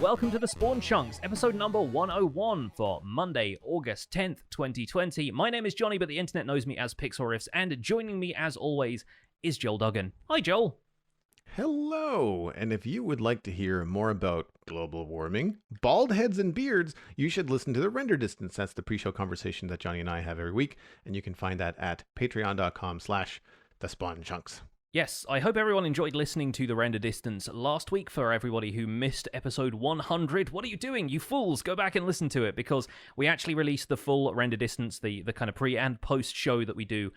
welcome to the Spawn Chunks, episode number 101 for Monday, August 10th, 2020. My name is Johnny, but the internet knows me as Pixel Riffs, and joining me as always is Joel Duggan. Hi, Joel. Hello, and if you would like to hear more about global warming, bald heads and beards, you should listen to the Render Distance. That's the pre-show conversation that Johnny and I have every week, and you can find that at patreon.com/thespawnchunks. Yes, I hope everyone enjoyed listening to the Render Distance last week. For everybody who missed episode 100, what are you doing, you fools? Go back and listen to it, because we actually released the full Render Distance, the kind of pre and post show that we do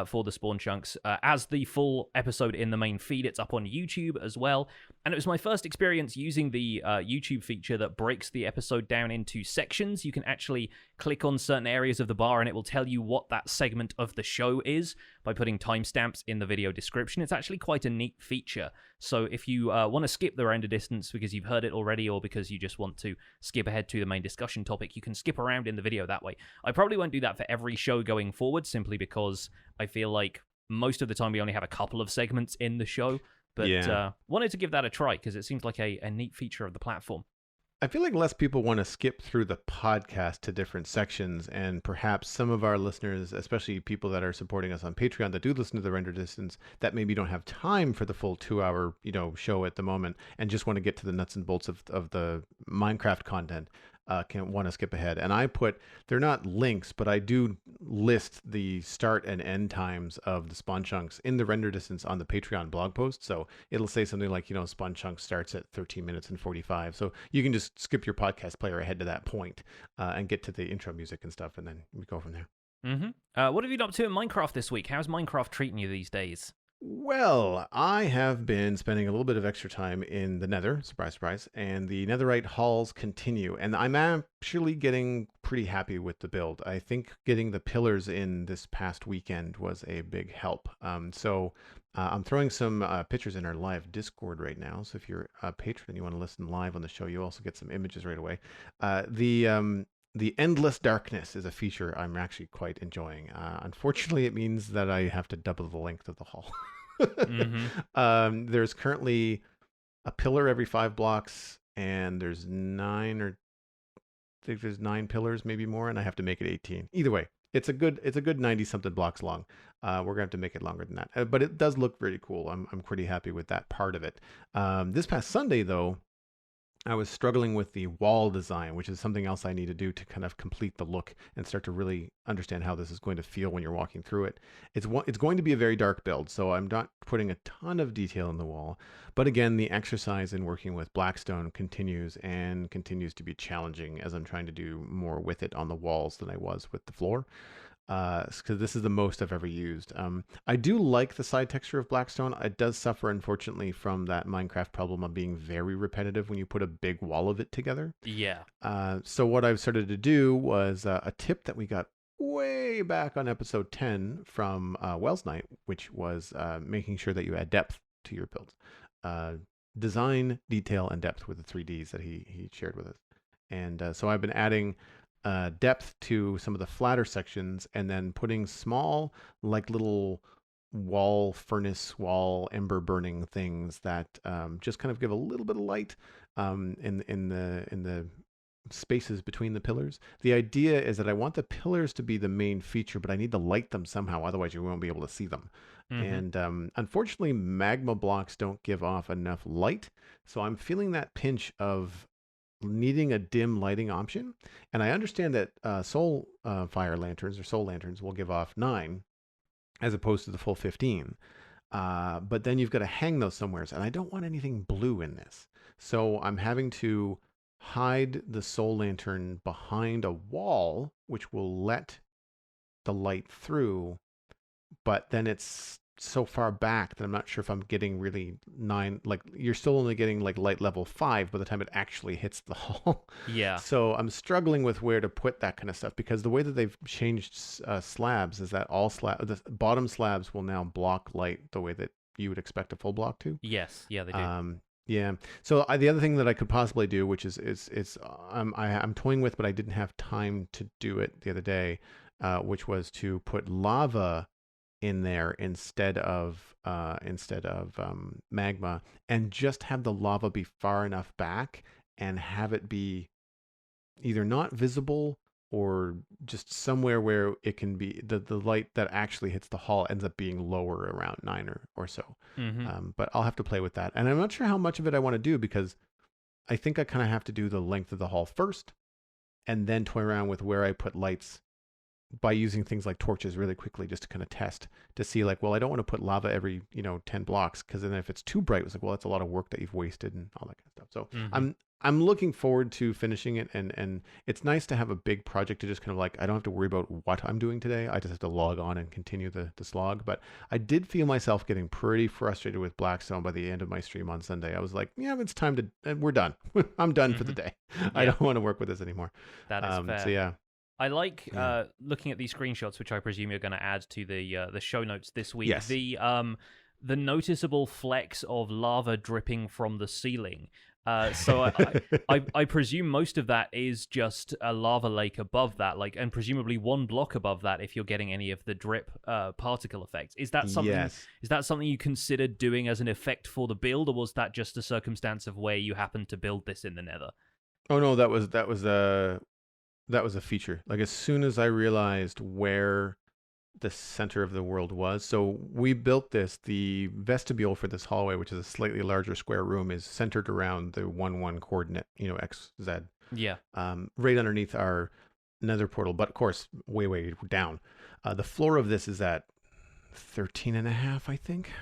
for the Spawn Chunks as the full episode in the main feed. It's up on YouTube as well, and it was my first experience using the YouTube feature that breaks the episode down into sections. You can actually click on certain areas of the bar and it will tell you what that segment of the show is by putting timestamps in the video description. It's actually quite a neat feature. So if you want to skip the Render Distance because you've heard it already, or because you just want to skip ahead to the main discussion topic, you can skip around in the video that way. I probably won't do that for every show going forward, simply because I feel like most of the time we only have a couple of segments in the show, but wanted to give that a try because it seems like a neat feature of the platform. I feel like less people want to skip through the podcast to different sections, and perhaps some of our listeners, especially people that are supporting us on Patreon that do listen to the Render Distance, that maybe don't have time for the full 2-hour show at the moment and just want to get to the nuts and bolts of the Minecraft content. Can want to skip ahead. And they're not links, but I do list the start and end times of the Spawn Chunks in the Render Distance on the Patreon blog post. So it'll say something like, Spawn Chunks starts at 13 minutes and 45. So you can just skip your podcast player ahead to that point and get to the intro music and stuff, and then we go from there. Mm-hmm. What have you been up to in Minecraft this week? How's Minecraft treating you these days? Well, I have been spending a little bit of extra time in the Nether, surprise, surprise, and the netherite hauls continue, and I'm actually getting pretty happy with the build. I think getting the pillars in this past weekend was a big help. So I'm throwing some pictures in our live Discord right now, so if you're a patron and you want to listen live on the show, you also get some images right away. The endless darkness is a feature I'm actually quite enjoying. Unfortunately, it means that I have to double the length of the haul. There's currently a pillar every 5 blocks, and there's 9 pillars, maybe more, and I have to make it 18. Either way, it's a good 90-something blocks long. We're gonna have to make it longer than that, but it does look very cool. I'm pretty happy with that part of it. This past Sunday, though, I was struggling with the wall design, which is something else I need to do to kind of complete the look and start to really understand how this is going to feel when you're walking through it. It's going to be a very dark build, so I'm not putting a ton of detail in the wall. But again, the exercise in working with Blackstone continues to be challenging as I'm trying to do more with it on the walls than I was with the floor. Because this is the most I've ever used. I do like the side texture of Blackstone. It does suffer, unfortunately, from that Minecraft problem of being very repetitive when you put a big wall of it together. Yeah. So what I've started to do was a tip that we got way back on episode 10 from Wells Knight, which was making sure that you add depth to your builds. Design, detail, and depth were the 3 Ds that he shared with us. And so I've been adding depth to some of the flatter sections, and then putting small, like little furnace wall ember burning things that just kind of give a little bit of light in the spaces between the pillars. The idea is that I want the pillars to be the main feature, but I need to light them somehow, otherwise you won't be able to see them. And unfortunately, magma blocks don't give off enough light, so I'm feeling that pinch of needing a dim lighting option. And I understand that soul fire lanterns or soul lanterns will give off 9 as opposed to the full 15. But then you've got to hang those somewhere, and I don't want anything blue in this. So I'm having to hide the soul lantern behind a wall, which will let the light through, but then it's so far back that I'm not sure if I'm getting really 9, like you're still only getting like light level 5 by the time it actually hits the hull. Yeah. So I'm struggling with where to put that kind of stuff, because the way that they've changed slabs is that the bottom slabs will now block light the way that you would expect a full block to. Yes. Yeah, they do. Yeah. So the other thing that I could possibly do, which is I'm toying with, but I didn't have time to do it the other day, which was to put lava in there instead of magma, and just have the lava be far enough back and have it be either not visible or just somewhere where it can be the light that actually hits the hull ends up being lower around 9 or so. Mm-hmm. But I'll have to play with that. And I'm not sure how much of it I want to do because I think I kind of have to do the length of the hull first and then toy around with where I put lights by using things like torches really quickly just to kind of test to see like, well, I don't want to put lava every 10 blocks because then if it's too bright, it's like, well, that's a lot of work that you've wasted and all that kind of stuff. So Mm-hmm. I'm looking forward to finishing it, and it's nice to have a big project to just kind of like, I don't have to worry about what I'm doing today. I just have to log on and continue the slog. But I did feel myself getting pretty frustrated with Blackstone by the end of my stream on Sunday. I was like, yeah, it's time to, we're done. I'm done for the day. I Yeah, don't want to work with this anymore. that is fair. So yeah. I like Yeah. looking at these screenshots, which I presume you're going to add to the show notes this week. Yes. The noticeable flecks of lava dripping from the ceiling. So I presume most of that is just a lava lake above that, like, and presumably one block above that if you're getting any of the drip particle effects. Is that something? Yes. Is that something you considered doing as an effect for the build, or was that just a circumstance of where you happened to build this in the Nether? Oh no, that was a feature. Like as soon as I realized where the center of the world was, so we built this. The vestibule for this hallway, which is a slightly larger square room, is centered around the 1-1 coordinate, X, Z, Yeah. right underneath our nether portal. But of course, way down. The floor of this is at 13 and a half, I think.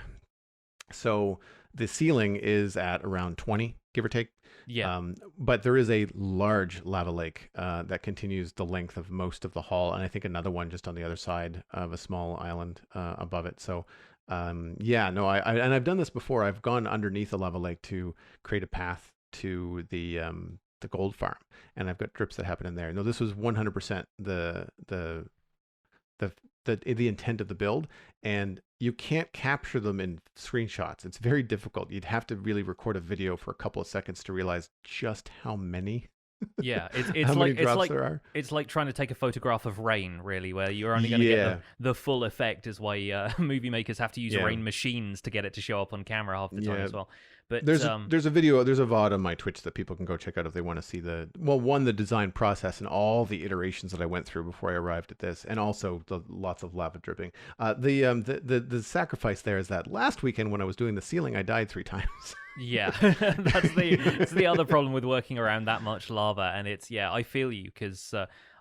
So the ceiling is at around 20, give or take. Yeah. But there is a large lava lake that continues the length of most of the hall, and I think another one just on the other side of a small island above it. So, yeah, no, and I've done this before. I've gone underneath a lava lake to create a path to the gold farm, and I've got drips that happen in there. No, this was 100% the intent of the build, and you can't capture them in screenshots. It's very difficult. You'd have to really record a video for a couple of seconds to realize just how many Yeah, how many drops there are. it's like trying to take a photograph of rain, really, where you're only going to get Yeah. the full effect. Is why movie makers have to use Yeah. rain machines to get it to show up on camera half the time Yeah. as well. But There's a video, there's a VOD on my Twitch that people can go check out if they want to see the design process and all the iterations that I went through before I arrived at this, and also the lots of lava dripping. The sacrifice there is that last weekend when I was doing the ceiling, I died 3 times. yeah, that's the other problem with working around that much lava, and it's I feel you because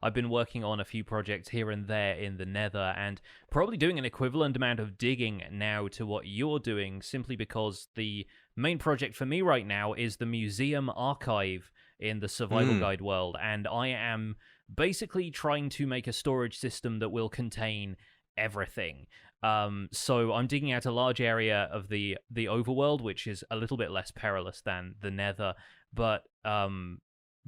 I've been working on a few projects here and there in the Nether, and probably doing an equivalent amount of digging now to what you're doing, simply because the main project for me right now is the museum archive in the survival guide world, and I am basically trying to make a storage system that will contain everything. So I'm digging out a large area of the overworld, which is a little bit less perilous than the Nether, but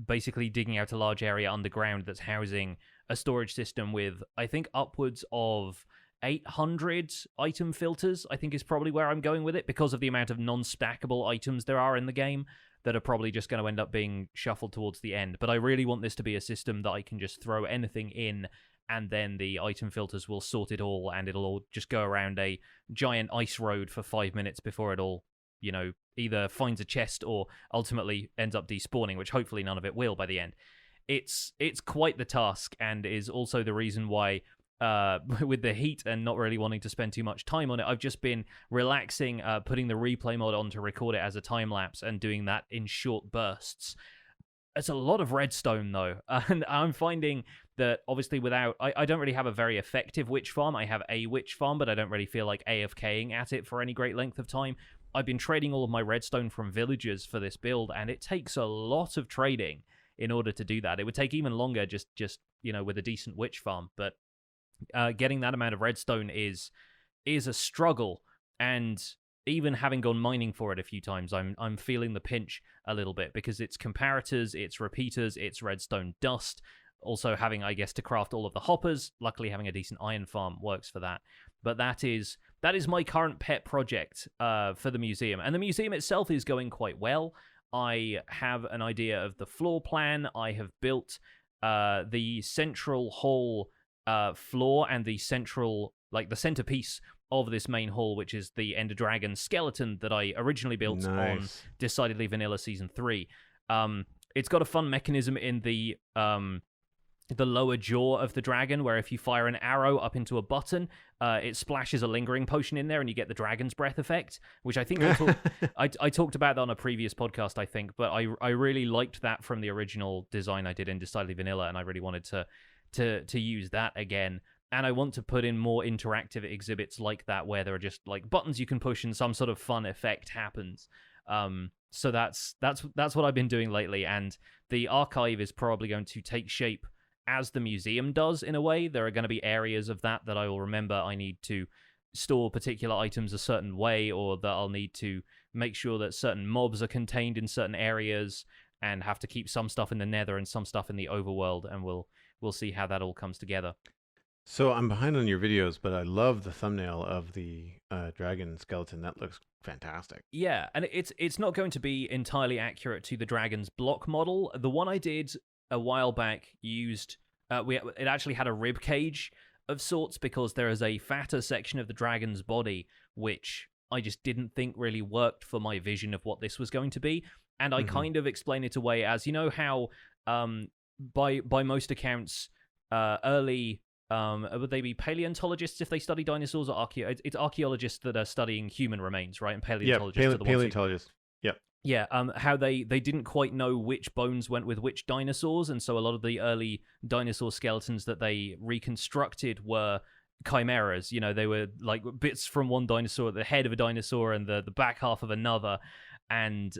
basically digging out a large area underground that's housing a storage system with, I think, upwards of 800 item filters, I think is probably where I'm going with it, because of the amount of non-stackable items there are in the game that are probably just going to end up being shuffled towards the end. But I really want this to be a system that I can just throw anything in, and then the item filters will sort it all, and it'll all just go around a giant ice road for 5 minutes before it all, either finds a chest or ultimately ends up despawning, which hopefully none of it will by the end. It's quite the task, and is also the reason why with the heat and not really wanting to spend too much time on it, I've just been relaxing, putting the replay mod on to record it as a time lapse and doing that in short bursts. It's a lot of redstone though, and I'm finding that obviously I don't really have a very effective witch farm. I have a witch farm, but I don't really feel like AFKing at it for any great length of time. I've been trading all of my redstone from villagers for this build, and it takes a lot of trading in order to do that. It would take even longer just with a decent witch farm, but getting that amount of redstone is a struggle, and even having gone mining for it a few times, I'm feeling the pinch a little bit, because it's comparators, it's repeaters, it's redstone dust. Also having, I guess, to craft all of the hoppers. Luckily, having a decent iron farm works for that. But that is my current pet project for the museum, and the museum itself is going quite well. I have an idea of the floor plan. I have built the central hall floor and the centerpiece of this main hall, which is the Ender Dragon skeleton that I originally built on Decidedly Vanilla Season 3. It's got a fun mechanism in the lower jaw of the dragon, where if you fire an arrow up into a button, it splashes a lingering potion in there, and you get the dragon's breath effect, which I think I talked about that on a previous podcast, I think. But I really liked that from the original design I did in Decidedly Vanilla, and I really wanted to use that again. And I want to put in more interactive exhibits like that, where there are just like buttons you can push and some sort of fun effect happens. So that's what I've been doing lately, and the archive is probably going to take shape as the museum does, in a way. There are going to be areas of that I will remember I need to store particular items a certain way, or that I'll need to make sure that certain mobs are contained in certain areas, and have to keep some stuff in the Nether and some stuff in the overworld, and we'll see how that all comes together. So I'm behind on your videos, but I love the thumbnail of the dragon skeleton. That looks fantastic. Yeah, and it's not going to be entirely accurate to the dragon's block model. The one I did a while back used it actually had a rib cage of sorts, because there is a fatter section of the dragon's body which I just didn't think really worked for my vision of what this was going to be, and I kind of explain it away as, you know how by most accounts early would they be paleontologists if they study dinosaurs, or it's archaeologists that are studying human remains, right? And paleontologists are the paleontologists. Yep. Yeah, how they didn't quite know which bones went with which dinosaurs, and so a lot of the early dinosaur skeletons that they reconstructed were chimeras. You know, they were like bits from one dinosaur, the head of a dinosaur and the back half of another, and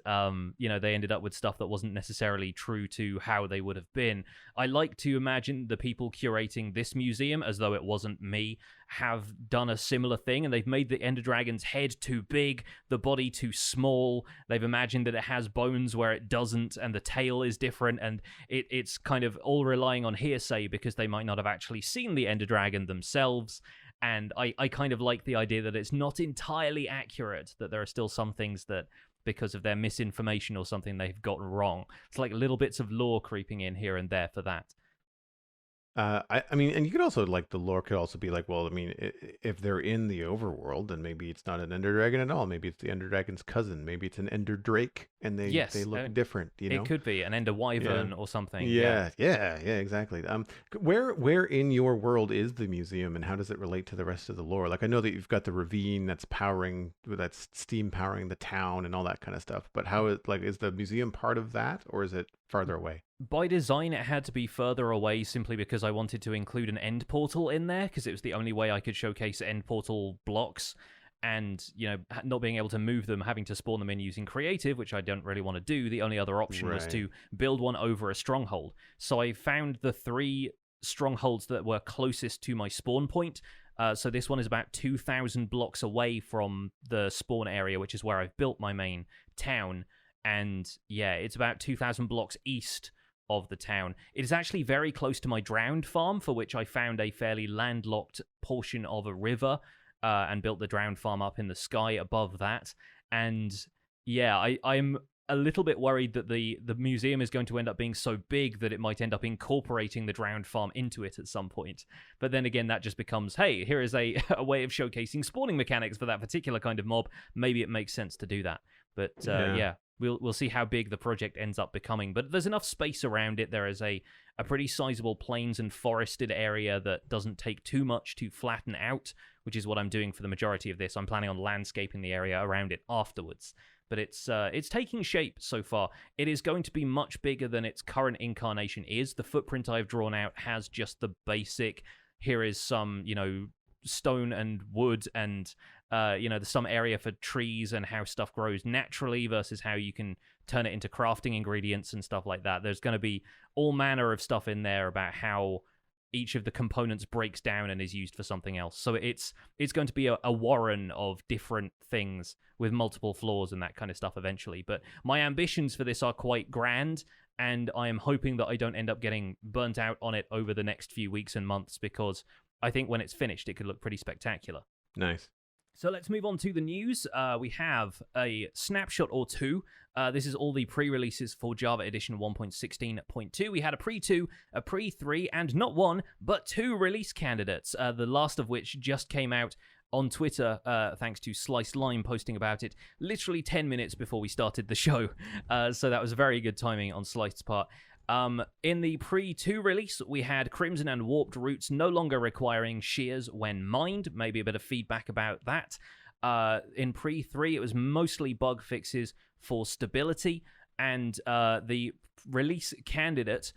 you know, they ended up with stuff that wasn't necessarily true to how they would have been. I like to imagine the people curating this museum, as though it wasn't me, have done a similar thing, and they've made the Ender Dragon's head too big, the body too small. They've imagined that it has bones where it doesn't, and the tail is different, and it's kind of all relying on hearsay, because they might not have actually seen the Ender Dragon themselves. And I kind of like the idea that it's not entirely accurate, that there are still some things that, because of their misinformation or something, they've gotten wrong. It's like little bits of lore creeping in here and there for that. I mean, and you could also, like, the lore could also be like, well, I mean, if they're in the overworld, then maybe it's not an Ender Dragon at all. Maybe it's the Ender Dragon's cousin. Maybe it's an Ender Drake, and they look different. You know, it could be an Ender Wyvern or something. Yeah, exactly. Where in your world is the museum, and how does it relate to the rest of the lore? Like, I know that you've got the ravine that's steam powering the town and all that kind of stuff. But how is the museum part of that, or is it farther away? By design, it had to be further away, simply because I wanted to include an end portal in there, because it was the only way I could showcase end portal blocks. And, you know, not being able to move them, having to spawn them in using creative, which I don't really want to do. The only other option was to build one over a stronghold. So I found the 3 strongholds that were closest to my spawn point. So this one is about 2,000 blocks away from the spawn area, which is where I've built my main town. And yeah, it's about 2,000 blocks east of the town. It is actually very close to my drowned farm, for which I found a fairly landlocked portion of a river, and built the drowned farm up in the sky above that. And yeah, I'm a little bit worried that the museum is going to end up being so big that it might end up incorporating the drowned farm into it at some point. But then again, that just becomes, hey, here is a way of showcasing spawning mechanics for that particular kind of mob. Maybe it makes sense to do that. But yeah. We'll see how big the project ends up becoming, but there's enough space around it. There is a pretty sizable plains and forested area that doesn't take too much to flatten out, which is what I'm doing for the majority of this. I'm planning on landscaping the area around it afterwards, but it's taking shape so far. It is going to be much bigger than its current incarnation is. The footprint I've drawn out has just the basic, here is some, you know, stone and wood and you know, there's some area for trees and how stuff grows naturally versus how you can turn it into crafting ingredients and stuff like that. There's going to be all manner of stuff in there about how each of the components breaks down and is used for something else. So it's going to be a warren of different things with multiple floors and that kind of stuff eventually. But my ambitions for this are quite grand, and I am hoping that I don't end up getting burnt out on it over the next few weeks and months, because I think when it's finished, it could look pretty spectacular. Nice. So let's move on to the news. We have a snapshot or two. This is all the pre-releases for Java Edition 1.16.2. We had a pre-2, a pre-3, and not one, but 2 release candidates, the last of which just came out on Twitter, thanks to Sliced Lime posting about it literally 10 minutes before we started the show. So that was very good timing on Sliced's part. In the pre-2 release, we had Crimson and Warped Roots no longer requiring shears when mined. Maybe a bit of feedback about that. In pre-3, it was mostly bug fixes for stability, and the release candidate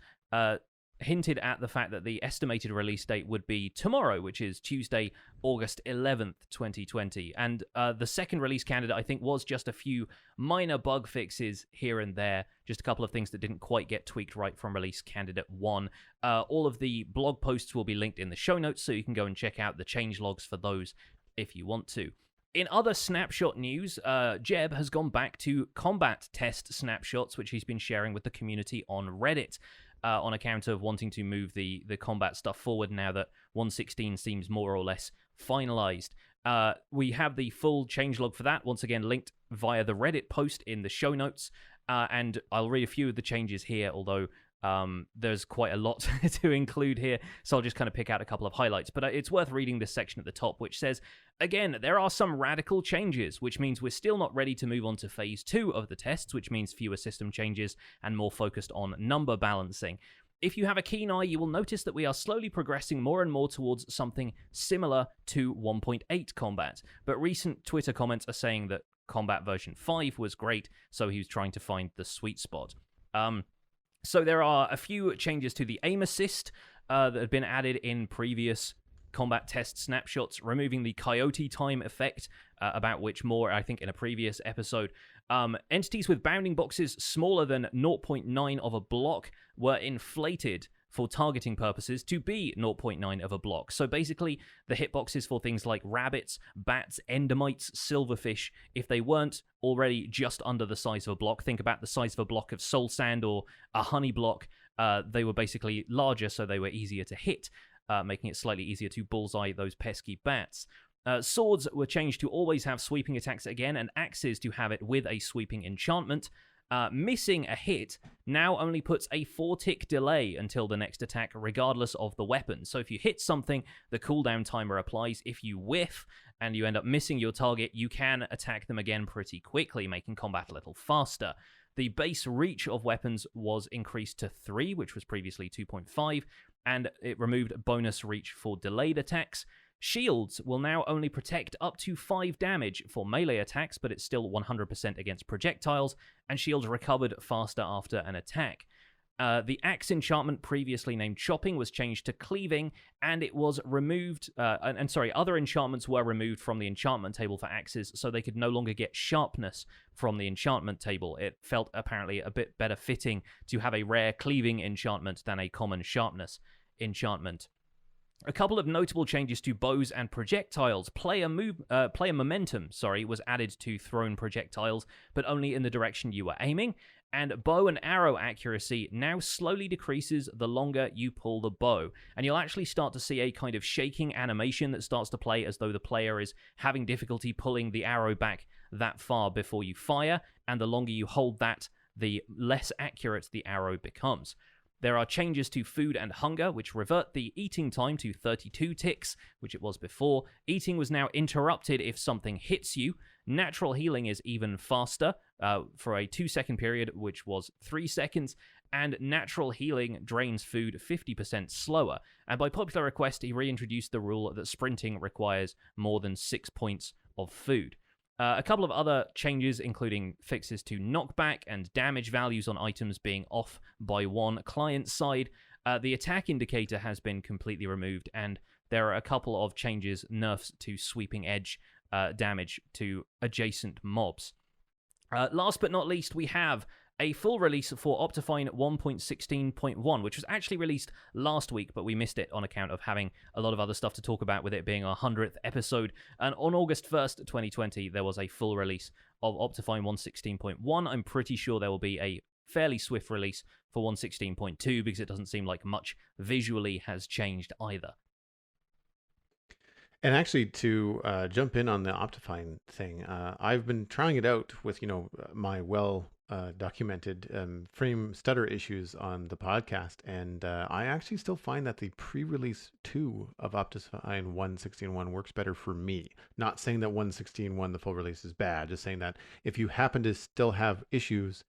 hinted at the fact that the estimated release date would be tomorrow, which is Tuesday, August 11th, 2020. And the second release candidate, I think, was just a few minor bug fixes here and there, just a couple of things that didn't quite get tweaked right from release candidate 1. All of the blog posts will be linked in the show notes, so you can go and check out the change logs for those if you want to. In other snapshot news, Jeb has gone back to combat test snapshots, which he's been sharing with the community on Reddit. On account of wanting to move the combat stuff forward now that 1.16 seems more or less finalized. We have the full changelog for that, once again linked via the Reddit post in the show notes, and I'll read a few of the changes here, although there's quite a lot to include here, so I'll just kind of pick out a couple of highlights. But it's worth reading this section at the top, which says, again, there are some radical changes, which means we're still not ready to move on to phase 2 of the tests, which means fewer system changes and more focused on number balancing. If you have a keen eye, you will notice that we are slowly progressing more and more towards something similar to 1.8 combat, but recent Twitter comments are saying that combat version 5 was great, so he was trying to find the sweet spot. So there are a few changes to the aim assist that have been added in previous combat test snapshots, removing the coyote time effect, about which more, I think, in a previous episode. Entities with bounding boxes smaller than 0.9 of a block were inflated for targeting purposes to be 0.9 of a block. So basically, the hitboxes for things like rabbits, bats, endermites, silverfish, if they weren't already just under the size of a block, think about the size of a block of soul sand or a honey block, they were basically larger, so they were easier to hit, making it slightly easier to bullseye those pesky bats. Swords were changed to always have sweeping attacks again, and axes to have it with a sweeping enchantment. Missing a hit now only puts a 4-tick delay until the next attack, regardless of the weapon. So if you hit something, the cooldown timer applies. If you whiff and you end up missing your target, you can attack them again pretty quickly, making combat a little faster. The base reach of weapons was increased to 3, which was previously 2.5, and it removed bonus reach for delayed attacks. Shields will now only protect up to 5 damage for melee attacks, but it's still 100% against projectiles, and shields recovered faster after an attack. The axe enchantment, previously named chopping, was changed to cleaving, and it was removed, other enchantments were removed from the enchantment table for axes, so they could no longer get sharpness from the enchantment table. It felt apparently a bit better fitting to have a rare cleaving enchantment than a common sharpness enchantment. A couple of notable changes to bows and projectiles. Player momentum, was added to thrown projectiles, but only in the direction you were aiming. And bow and arrow accuracy now slowly decreases the longer you pull the bow. And you'll actually start to see a kind of shaking animation that starts to play as though the player is having difficulty pulling the arrow back that far before you fire. And the longer you hold that, the less accurate the arrow becomes. There are changes to food and hunger, which revert the eating time to 32 ticks, which it was before. Eating was now interrupted if something hits you. Natural healing is even faster for a 2-second period, which was 3 seconds. And natural healing drains food 50% slower. And by popular request, he reintroduced the rule that sprinting requires more than 6 points of food. A couple of other changes, including fixes to knockback and damage values on items being off by 1 client side. The attack indicator has been completely removed, and there are a couple of changes, nerfs to sweeping edge damage to adjacent mobs. Last but not least, we have a full release for Optifine 1.16.1, which was actually released last week, but we missed it on account of having a lot of other stuff to talk about with it being our 100th episode. And on August 1st, 2020, there was a full release of Optifine 1.16.1. I'm pretty sure there will be a fairly swift release for 1.16.2 because it doesn't seem like much visually has changed either. And actually, to jump in on the Optifine thing, I've been trying it out with, my documented frame stutter issues on the podcast, and I actually still find that the pre-release 2 of Optifine 1.16.1 works better for me. Not saying that 1.16.1, the full release, is bad, just saying that if you happen to still have issues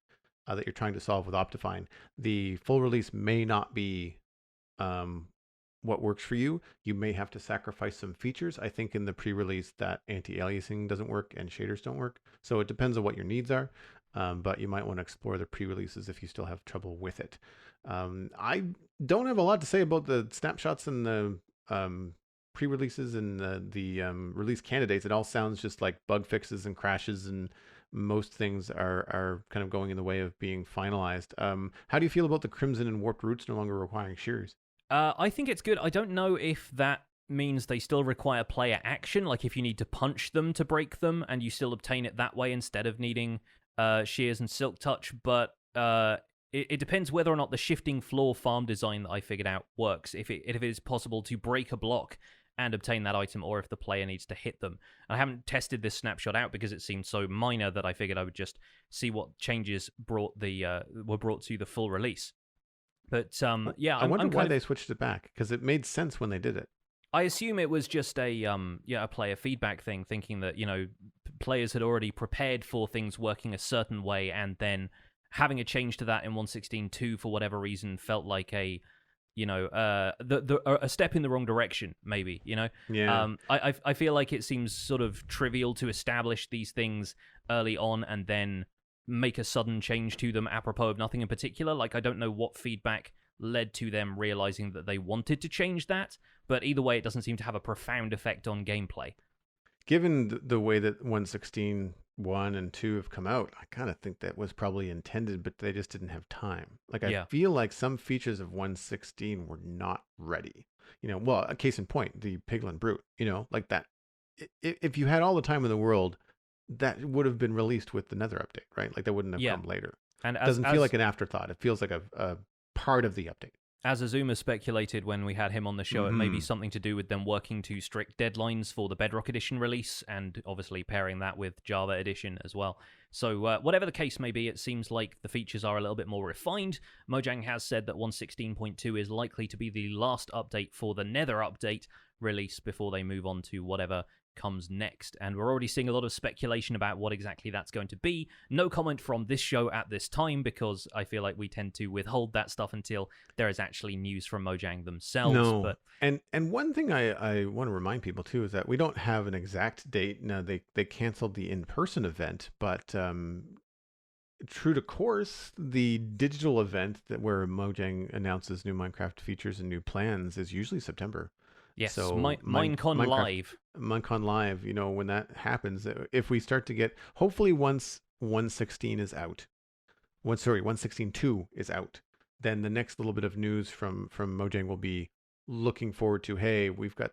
that you're trying to solve with Optifine, the full release may not be um, what works for you. You may have to sacrifice some features. I think in the pre-release that anti-aliasing doesn't work and shaders don't work. So it depends on what your needs are. But you might want to explore the pre-releases if you still have trouble with it. I don't have a lot to say about the snapshots and the pre-releases and the release candidates. It all sounds just like bug fixes and crashes, and most things are kind of going in the way of being finalized. How do you feel about the Crimson and Warped Roots no longer requiring shears? I think it's good. I don't know if that means they still require player action, like if you need to punch them to break them and you still obtain it that way instead of needing shears and silk touch, but it depends whether or not the shifting floor farm design that I figured out works, if it is possible to break a block and obtain that item, or if the player needs to hit them. I haven't tested this snapshot out because it seemed so minor that I figured I would just see what changes were brought to the full release. But yeah, I wonder why they switched it back, because it made sense when they did it. I assume it was just a player feedback thing, thinking that players had already prepared for things working a certain way, and then having a change to that in 1.16.2 for whatever reason felt like a step in the wrong direction, maybe. Yeah. I feel like it seems sort of trivial to establish these things early on and then make a sudden change to them apropos of nothing in particular. Like, I don't know what feedback led to them realizing that they wanted to change that, but either way, it doesn't seem to have a profound effect on gameplay. Given the way that 1.16.1 and 2 have come out, I kind of think that was probably intended, but they just didn't have time. Like, I feel like some features of 1.16 were not ready. Well, a case in point, the Piglin Brute, like that. If you had all the time in the world, that would have been released with the Nether update, right? Like, that wouldn't have come later. And it doesn't feel like an afterthought. It feels like a part of the update. As Azuma speculated when we had him on the show, it may be something to do with them working to strict deadlines for the Bedrock Edition release, and obviously pairing that with Java Edition as well. So whatever the case may be, it seems like the features are a little bit more refined. Mojang has said that 1.16.2 is likely to be the last update for the Nether update release before they move on to whatever comes next, and we're already seeing a lot of speculation about what exactly that's going to be. No comment from this show at this time, because I feel like we tend to withhold that stuff until there is actually news from Mojang themselves. No, but and one thing I want to remind people too is that we don't have an exact date. Now they canceled the in-person event, but true to course, the digital event where Mojang announces new Minecraft features and new plans is usually September. Yes, so Minecon Live. Minecon Live, when that happens, if we start to get, hopefully once 1.16 is out, 1.16.2 is out, then the next little bit of news from Mojang will be looking forward to, hey, we've got,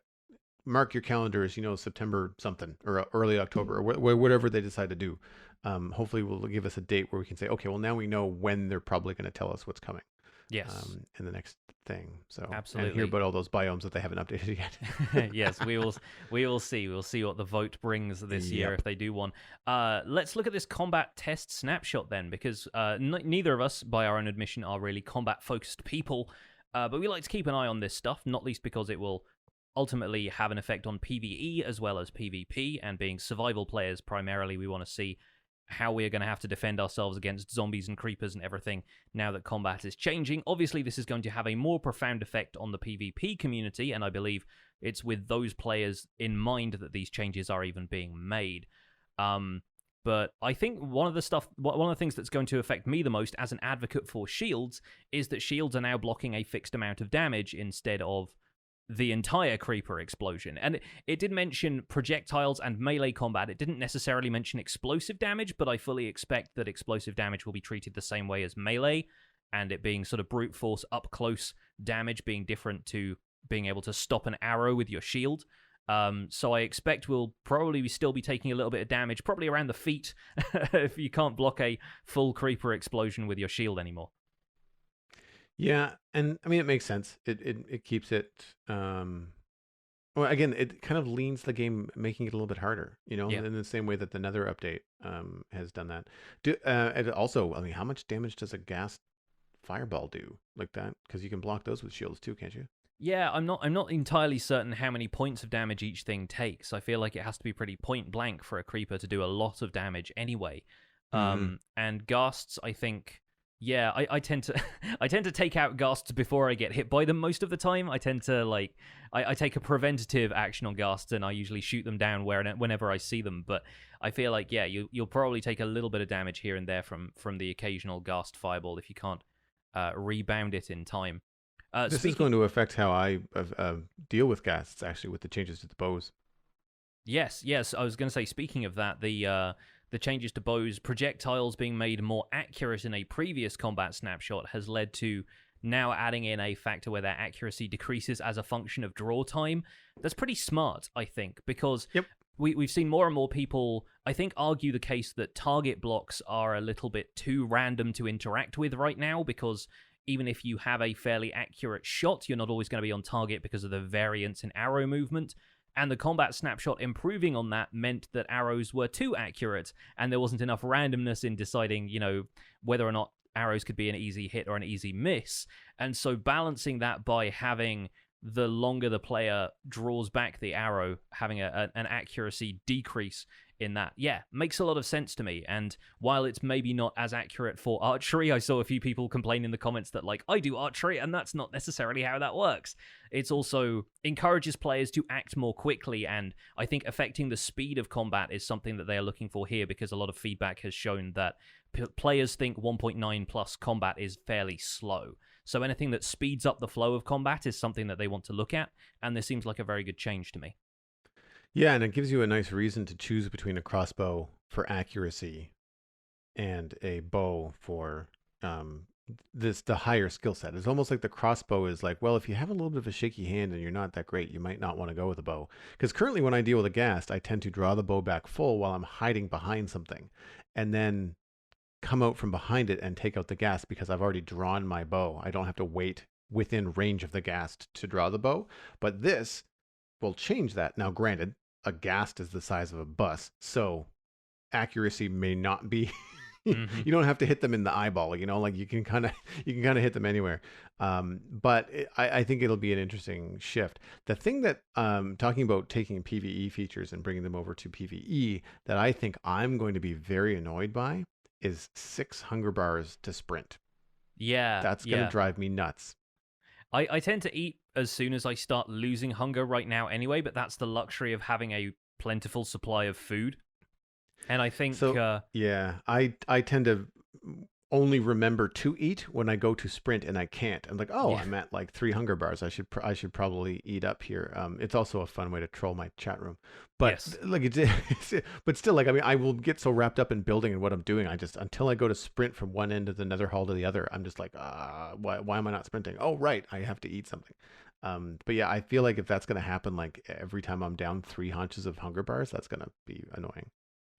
mark your calendars, September something, or early October, or whatever they decide to do. Hopefully will give us a date where we can say, okay, well, now we know when they're probably going to tell us what's coming. Yes. In the next thing. So absolutely. And hear about all those biomes that they haven't updated yet. Yes, we will see. We'll see what the vote brings this year if they do one. Let's look at this combat test snapshot then, because neither of us, by our own admission, are really combat focused people. But we like to keep an eye on this stuff, not least because it will ultimately have an effect on PvE as well as PvP, and being survival players primarily, we want to see how we are going to have to defend ourselves against zombies and creepers and everything now that combat is changing. Obviously, this is going to have a more profound effect on the PvP community, and I believe it's with those players in mind that these changes are even being made. But I think one of the things that's going to affect me the most as an advocate for shields is that shields are now blocking a fixed amount of damage instead of the entire creeper explosion. And it did mention projectiles and melee combat. It didn't necessarily mention explosive damage, but I fully expect that explosive damage will be treated the same way as melee, and it being sort of brute force up close damage being different to being able to stop an arrow with your shield. So I expect we'll probably still be taking a little bit of damage, probably around the feet, if you can't block a full creeper explosion with your shield anymore. Yeah, and I mean, it makes sense. It keeps it Well, again, it kind of leans the game, making it a little bit harder, Yeah. in the same way that the Nether update has done that. And also, I mean, how much damage does a gas fireball do like that? Because you can block those with shields too, can't you? Yeah, I'm not entirely certain how many points of damage each thing takes. I feel like it has to be pretty point blank for a creeper to do a lot of damage anyway. Mm-hmm. And ghasts, I think, yeah, I tend to I tend to take out ghasts before I get hit by them most of the time. I tend to I take a preventative action on ghasts and I usually shoot them down whenever I see them. But I feel like yeah, you'll probably take a little bit of damage here and there from the occasional ghast fireball if you can't rebound it in time. This is Speaking going to affect how I deal with ghasts, actually, with the changes to the bows. Yes. I was going to say, speaking of that, the changes to bows, projectiles being made more accurate in a previous combat snapshot has led to now adding in a factor where their accuracy decreases as a function of draw time. That's pretty smart, I think, because Yep. we've seen more and more people, I think, argue the case that target blocks are a little bit too random to interact with right now because even if you have a fairly accurate shot, you're not always going to be on target because of the variance in arrow movement. And the combat snapshot improving on that meant that arrows were too accurate, and there wasn't enough randomness in deciding, whether or not arrows could be an easy hit or an easy miss. And so balancing that by having the longer the player draws back the arrow, having an accuracy decrease in that, yeah, makes a lot of sense to me. And while it's maybe not as accurate for archery, I saw a few people complain in the comments that, like, I do archery and that's not necessarily how that works. It's also encourages players to act more quickly, and I think affecting the speed of combat is something that they are looking for here, because a lot of feedback has shown that players think 1.9 plus combat is fairly slow. So anything that speeds up the flow of combat is something that they want to look at, and this seems like a very good change to me. Yeah, and it gives you a nice reason to choose between a crossbow for accuracy and a bow for the higher skill set. It's almost like the crossbow is like, well, if you have a little bit of a shaky hand and you're not that great, you might not want to go with a bow. Because currently when I deal with a ghast, I tend to draw the bow back full while I'm hiding behind something, and then come out from behind it and take out the ghast because I've already drawn my bow. I don't have to wait within range of the ghast to draw the bow. But this will change that. Now, granted, a ghast is the size of a bus, so accuracy may not be Mm-hmm. you don't have to hit them in the eyeball, like you can kind of hit them anywhere. But I think it'll be an interesting shift. The thing that talking about taking PvE features and bringing them over to PvE, that I think I'm going to be very annoyed by is 6 hunger bars to sprint. Yeah, That's going to drive me nuts. I tend to eat as soon as I start losing hunger right now anyway, but that's the luxury of having a plentiful supply of food. And I think So yeah, I tend to only remember to eat when I go to sprint, and I can't. I'm like, oh, yeah. I'm at like 3 hunger bars. I should probably eat up here. It's also a fun way to troll my chat room. But Yes. like but still, like, I mean, I will get so wrapped up in building and what I'm doing. I just, until I go to sprint from one end of the nether hall to the other, I'm just like, why am I not sprinting? Oh, right, I have to eat something. But yeah, I feel like if that's gonna happen, like every time I'm down 3 hunches of hunger bars, that's gonna be annoying.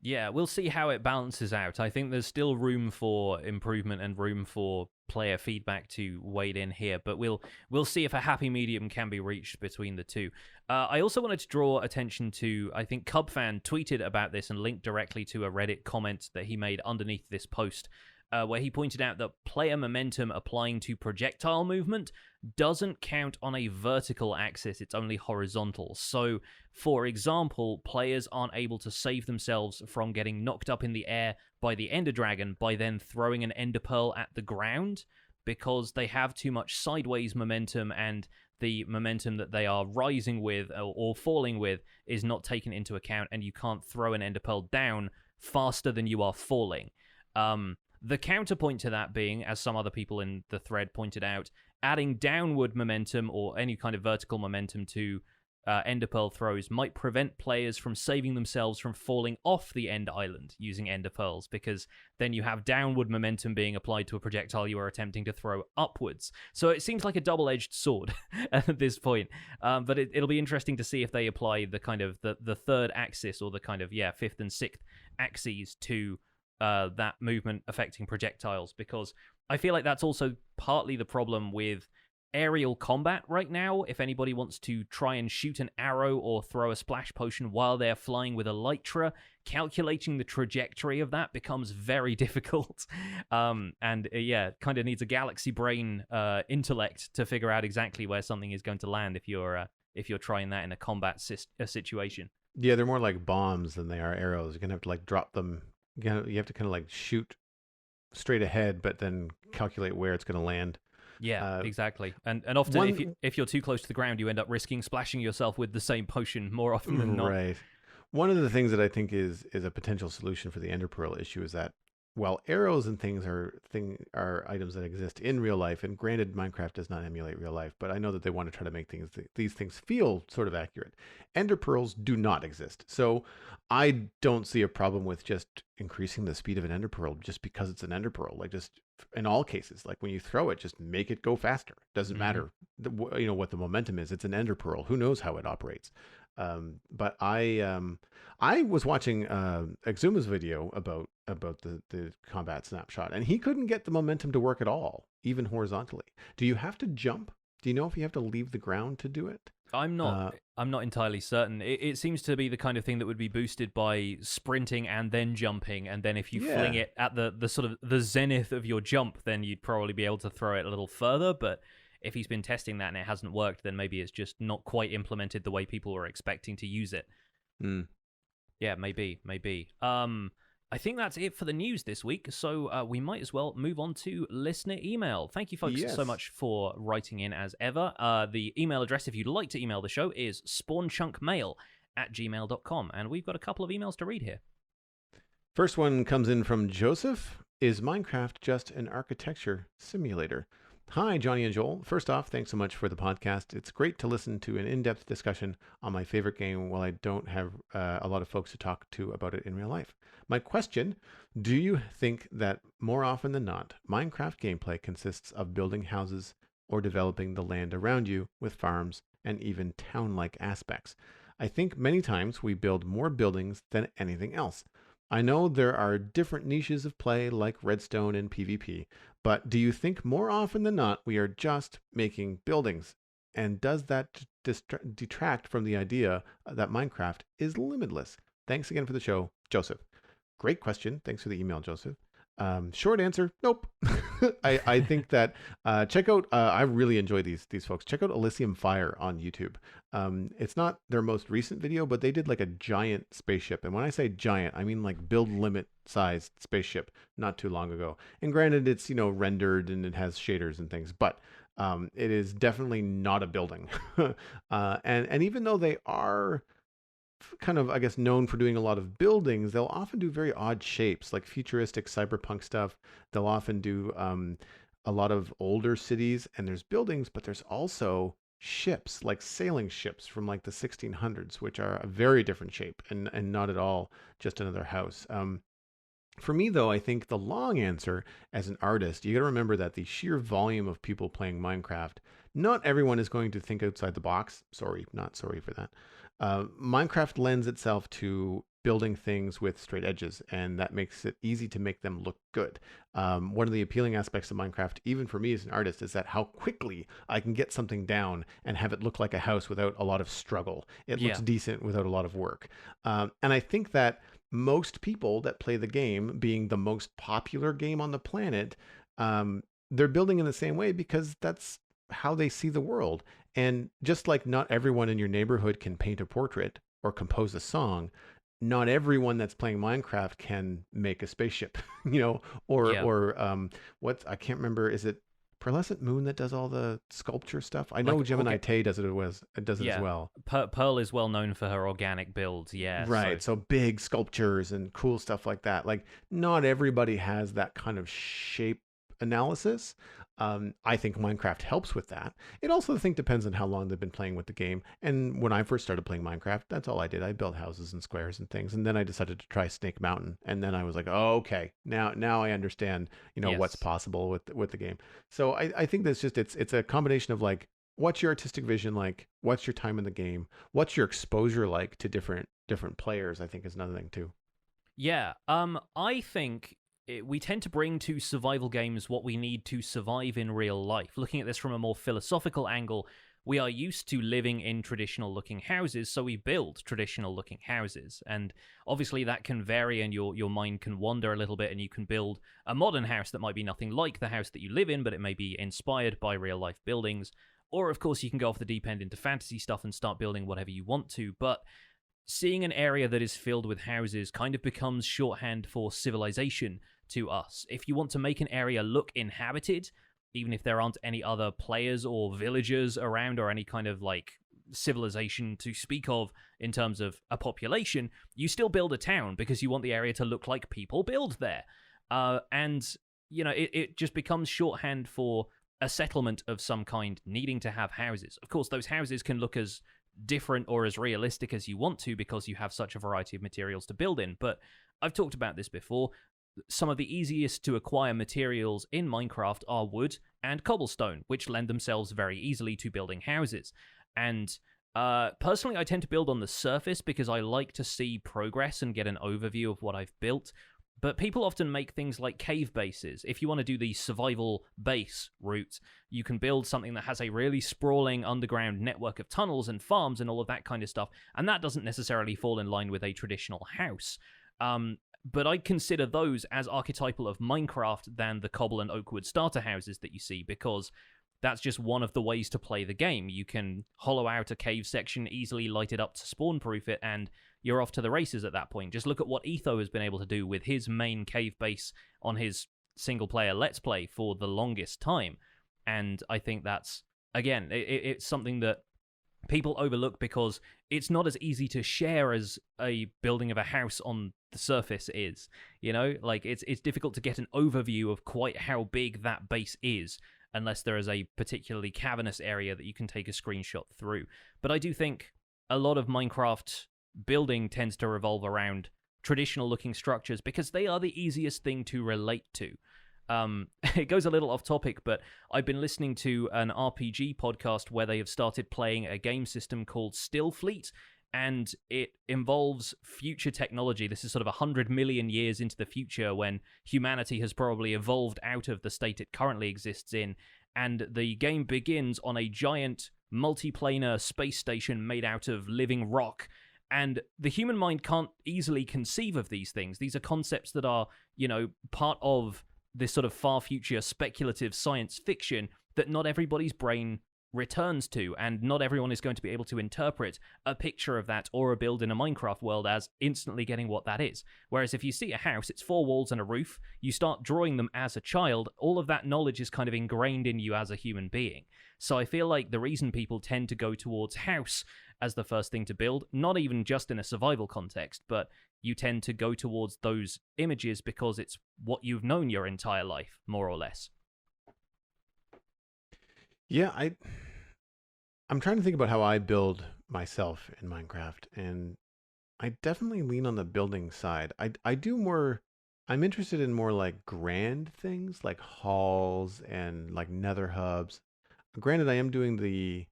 Yeah, we'll see how it balances out. I think there's still room for improvement and room for player feedback to wade in here, but we'll see if a happy medium can be reached between the two. I also wanted to draw attention to, I think Cubfan tweeted about this and linked directly to a Reddit comment that he made underneath this post, where he pointed out that player momentum applying to projectile movement doesn't count on a vertical axis, it's only horizontal. So, for example, players aren't able to save themselves from getting knocked up in the air by the Ender Dragon by then throwing an Ender Pearl at the ground, because they have too much sideways momentum, and the momentum that they are rising with or falling with is not taken into account, and you can't throw an Ender Pearl down faster than you are falling. The counterpoint to that being, as some other people in the thread pointed out, adding downward momentum or any kind of vertical momentum to Ender Pearl throws might prevent players from saving themselves from falling off the End Island using Ender Pearls, because then you have downward momentum being applied to a projectile you are attempting to throw upwards. So it seems like a double-edged sword at this point. But it'll be interesting to see if they apply the kind of the third axis, or the kind of, fifth and sixth axes to that movement affecting projectiles, because I feel like that's also partly the problem with aerial combat right now. If anybody wants to try and shoot an arrow or throw a splash potion while they're flying with elytra, calculating the trajectory of that becomes very difficult. And yeah, kind of needs a galaxy brain intellect to figure out exactly where something is going to land if you're trying that in a combat situation. Yeah, they're more like bombs than they are arrows. You're gonna have to like drop them. You have to kind of like shoot straight ahead, but then calculate where it's gonna land. Yeah, Uh, exactly. And often if you're too close to the ground, you end up risking splashing yourself with the same potion more often than not. Right. One of the things that I think is a potential solution for the ender pearl issue is that while arrows and things are items that exist in real life, and granted, Minecraft does not emulate real life, but I know that they want to try to make these things feel sort of accurate. Ender pearls do not exist, so I don't see a problem with just increasing the speed of an ender pearl just because it's an ender pearl. Like just in all cases, like when you throw it, just make it go faster. Doesn't matter, what the momentum is. It's an ender pearl. Who knows how it operates? But I was watching Exuma's video about the combat snapshot, and he couldn't get the momentum to work at all, even horizontally. Do you have to jump? Do you know if you have to leave the ground to do it? I'm not entirely certain. It seems to be the kind of thing that would be boosted by sprinting and then jumping, and then if you fling it at the sort of the zenith of your jump, then you'd probably be able to throw it a little further. But if he's been testing that and it hasn't worked, then maybe it's just not quite implemented the way people were expecting to use it. Yeah, maybe. I think that's it for the news this week, so we might as well move on to listener email. Thank you, folks, so much for writing in as ever. The email address, if you'd like to email the show, is spawnchunkmail@gmail.com, and we've got a couple of emails to read here. First one comes in from Joseph. Is Minecraft just an architecture simulator? Hi, Johnny and Joel. First off, thanks so much for the podcast. It's great to listen to an in-depth discussion on my favorite game while I don't have a lot of folks to talk to about it in real life. My question, do you think that more often than not, Minecraft gameplay consists of building houses or developing the land around you with farms and even town-like aspects? I think many times we build more buildings than anything else. I know there are different niches of play like Redstone and PvP, but do you think more often than not we are just making buildings? And does that detract from the idea that Minecraft is limitless? Thanks again for the show, Joseph. Great question. Thanks for the email, Joseph. Short answer, nope. I think that check out. I really enjoy these folks. Check out Elysium Fire on YouTube. It's not their most recent video, but they did like a giant spaceship, and when I say giant, I mean like build limit sized spaceship not too long ago. And granted, it's rendered and it has shaders and things, but it is definitely not a building. And even though they are kind of, I guess, known for doing a lot of buildings, they'll often do very odd shapes, like futuristic cyberpunk stuff. They'll often do a lot of older cities, and there's buildings, but there's also ships, like sailing ships from like the 1600s, which are a very different shape and not at all just another house. For me, though, I think the long answer as an artist, you got to remember that the sheer volume of people playing Minecraft, not everyone is going to think outside the box. Sorry, not sorry for that. Minecraft lends itself to building things with straight edges, and that makes it easy to make them look good. One of the appealing aspects of Minecraft, even for me as an artist, is that how quickly I can get something down and have it look like a house without a lot of struggle. It looks decent without a lot of work. And I think that most people that play the game, being the most popular game on the planet, they're building in the same way because that's how they see the world. And just like not everyone in your neighborhood can paint a portrait or compose a song, not everyone that's playing Minecraft can make a spaceship, or what, I can't remember, is it Pearlescent Moon that does all the sculpture stuff? I know Gemini Tay does it as well. Pearl is well known for her organic builds, Right, so big sculptures and cool stuff like that. Like, not everybody has that kind of shape analysis. I think Minecraft helps with that. It also, I think, depends on how long they've been playing with the game. And when I first started playing Minecraft, that's all I did. I built houses and squares and things. And then I decided to try Snake Mountain. And then I was like, oh, okay, now I understand, what's possible with the game. So I think that's just, it's a combination of like, what's your artistic vision like? What's your time in the game? What's your exposure like to different players? I think is another thing too. Yeah. I think we tend to bring to survival games what we need to survive in real life. Looking at this from a more philosophical angle, we are used to living in traditional looking houses, so we build traditional looking houses. And obviously that can vary and your mind can wander a little bit, and you can build a modern house that might be nothing like the house that you live in, but it may be inspired by real life buildings. Or of course you can go off the deep end into fantasy stuff and start building whatever you want to, but seeing an area that is filled with houses kind of becomes shorthand for civilization to us. If you want to make an area look inhabited, even if there aren't any other players or villagers around or any kind of like civilization to speak of in terms of a population, you still build a town because you want the area to look like people build there. And, you know, it just becomes shorthand for a settlement of some kind needing to have houses. Of course, those houses can look as different or as realistic as you want to because you have such a variety of materials to build in. But I've talked about this before. Some of the easiest to acquire materials in Minecraft are wood and cobblestone, which lend themselves very easily to building houses. And personally, I tend to build on the surface because I like to see progress and get an overview of what I've built. But people often make things like cave bases. If you want to do the survival base route, you can build something that has a really sprawling underground network of tunnels and farms and all of that kind of stuff. And that doesn't necessarily fall in line with a traditional house. But I consider those as archetypal of Minecraft than the cobble and oak wood starter houses that you see, because that's just one of the ways to play the game. You can hollow out a cave section, easily light it up to spawn-proof it, and you're off to the races at that point. Just look at what Etho has been able to do with his main cave base on his single-player Let's Play for the longest time. And I think that's, again, it's something that people overlook because it's not as easy to share as a building of a house on the surface is. You know, like it's difficult to get an overview of quite how big that base is unless there is a particularly cavernous area that you can take a screenshot through. But I do think a lot of Minecraft building tends to revolve around traditional looking structures because they are the easiest thing to relate to. It goes a little off topic, but I've been listening to an RPG podcast where they have started playing a game system called Stillfleet, and it involves future technology. This is sort of 100 million years into the future when humanity has probably evolved out of the state it currently exists in, and the game begins on a giant multiplanar space station made out of living rock. And the human mind can't easily conceive of these things. These are concepts that are, you know, part of this sort of far future speculative science fiction that not everybody's brain returns to, and not everyone is going to be able to interpret a picture of that or a build in a Minecraft world as instantly getting what that is. Whereas if you see a house, it's 4 walls and a roof, you start drawing them as a child, all of that knowledge is kind of ingrained in you as a human being. So I feel like the reason people tend to go towards house as the first thing to build, not even just in a survival context, but you tend to go towards those images because it's what you've known your entire life, more or less. Yeah, I'm trying to think about how I build myself in Minecraft, and I definitely lean on the building side. I'm interested in more like grand things like halls and like nether hubs. Granted, I am doing the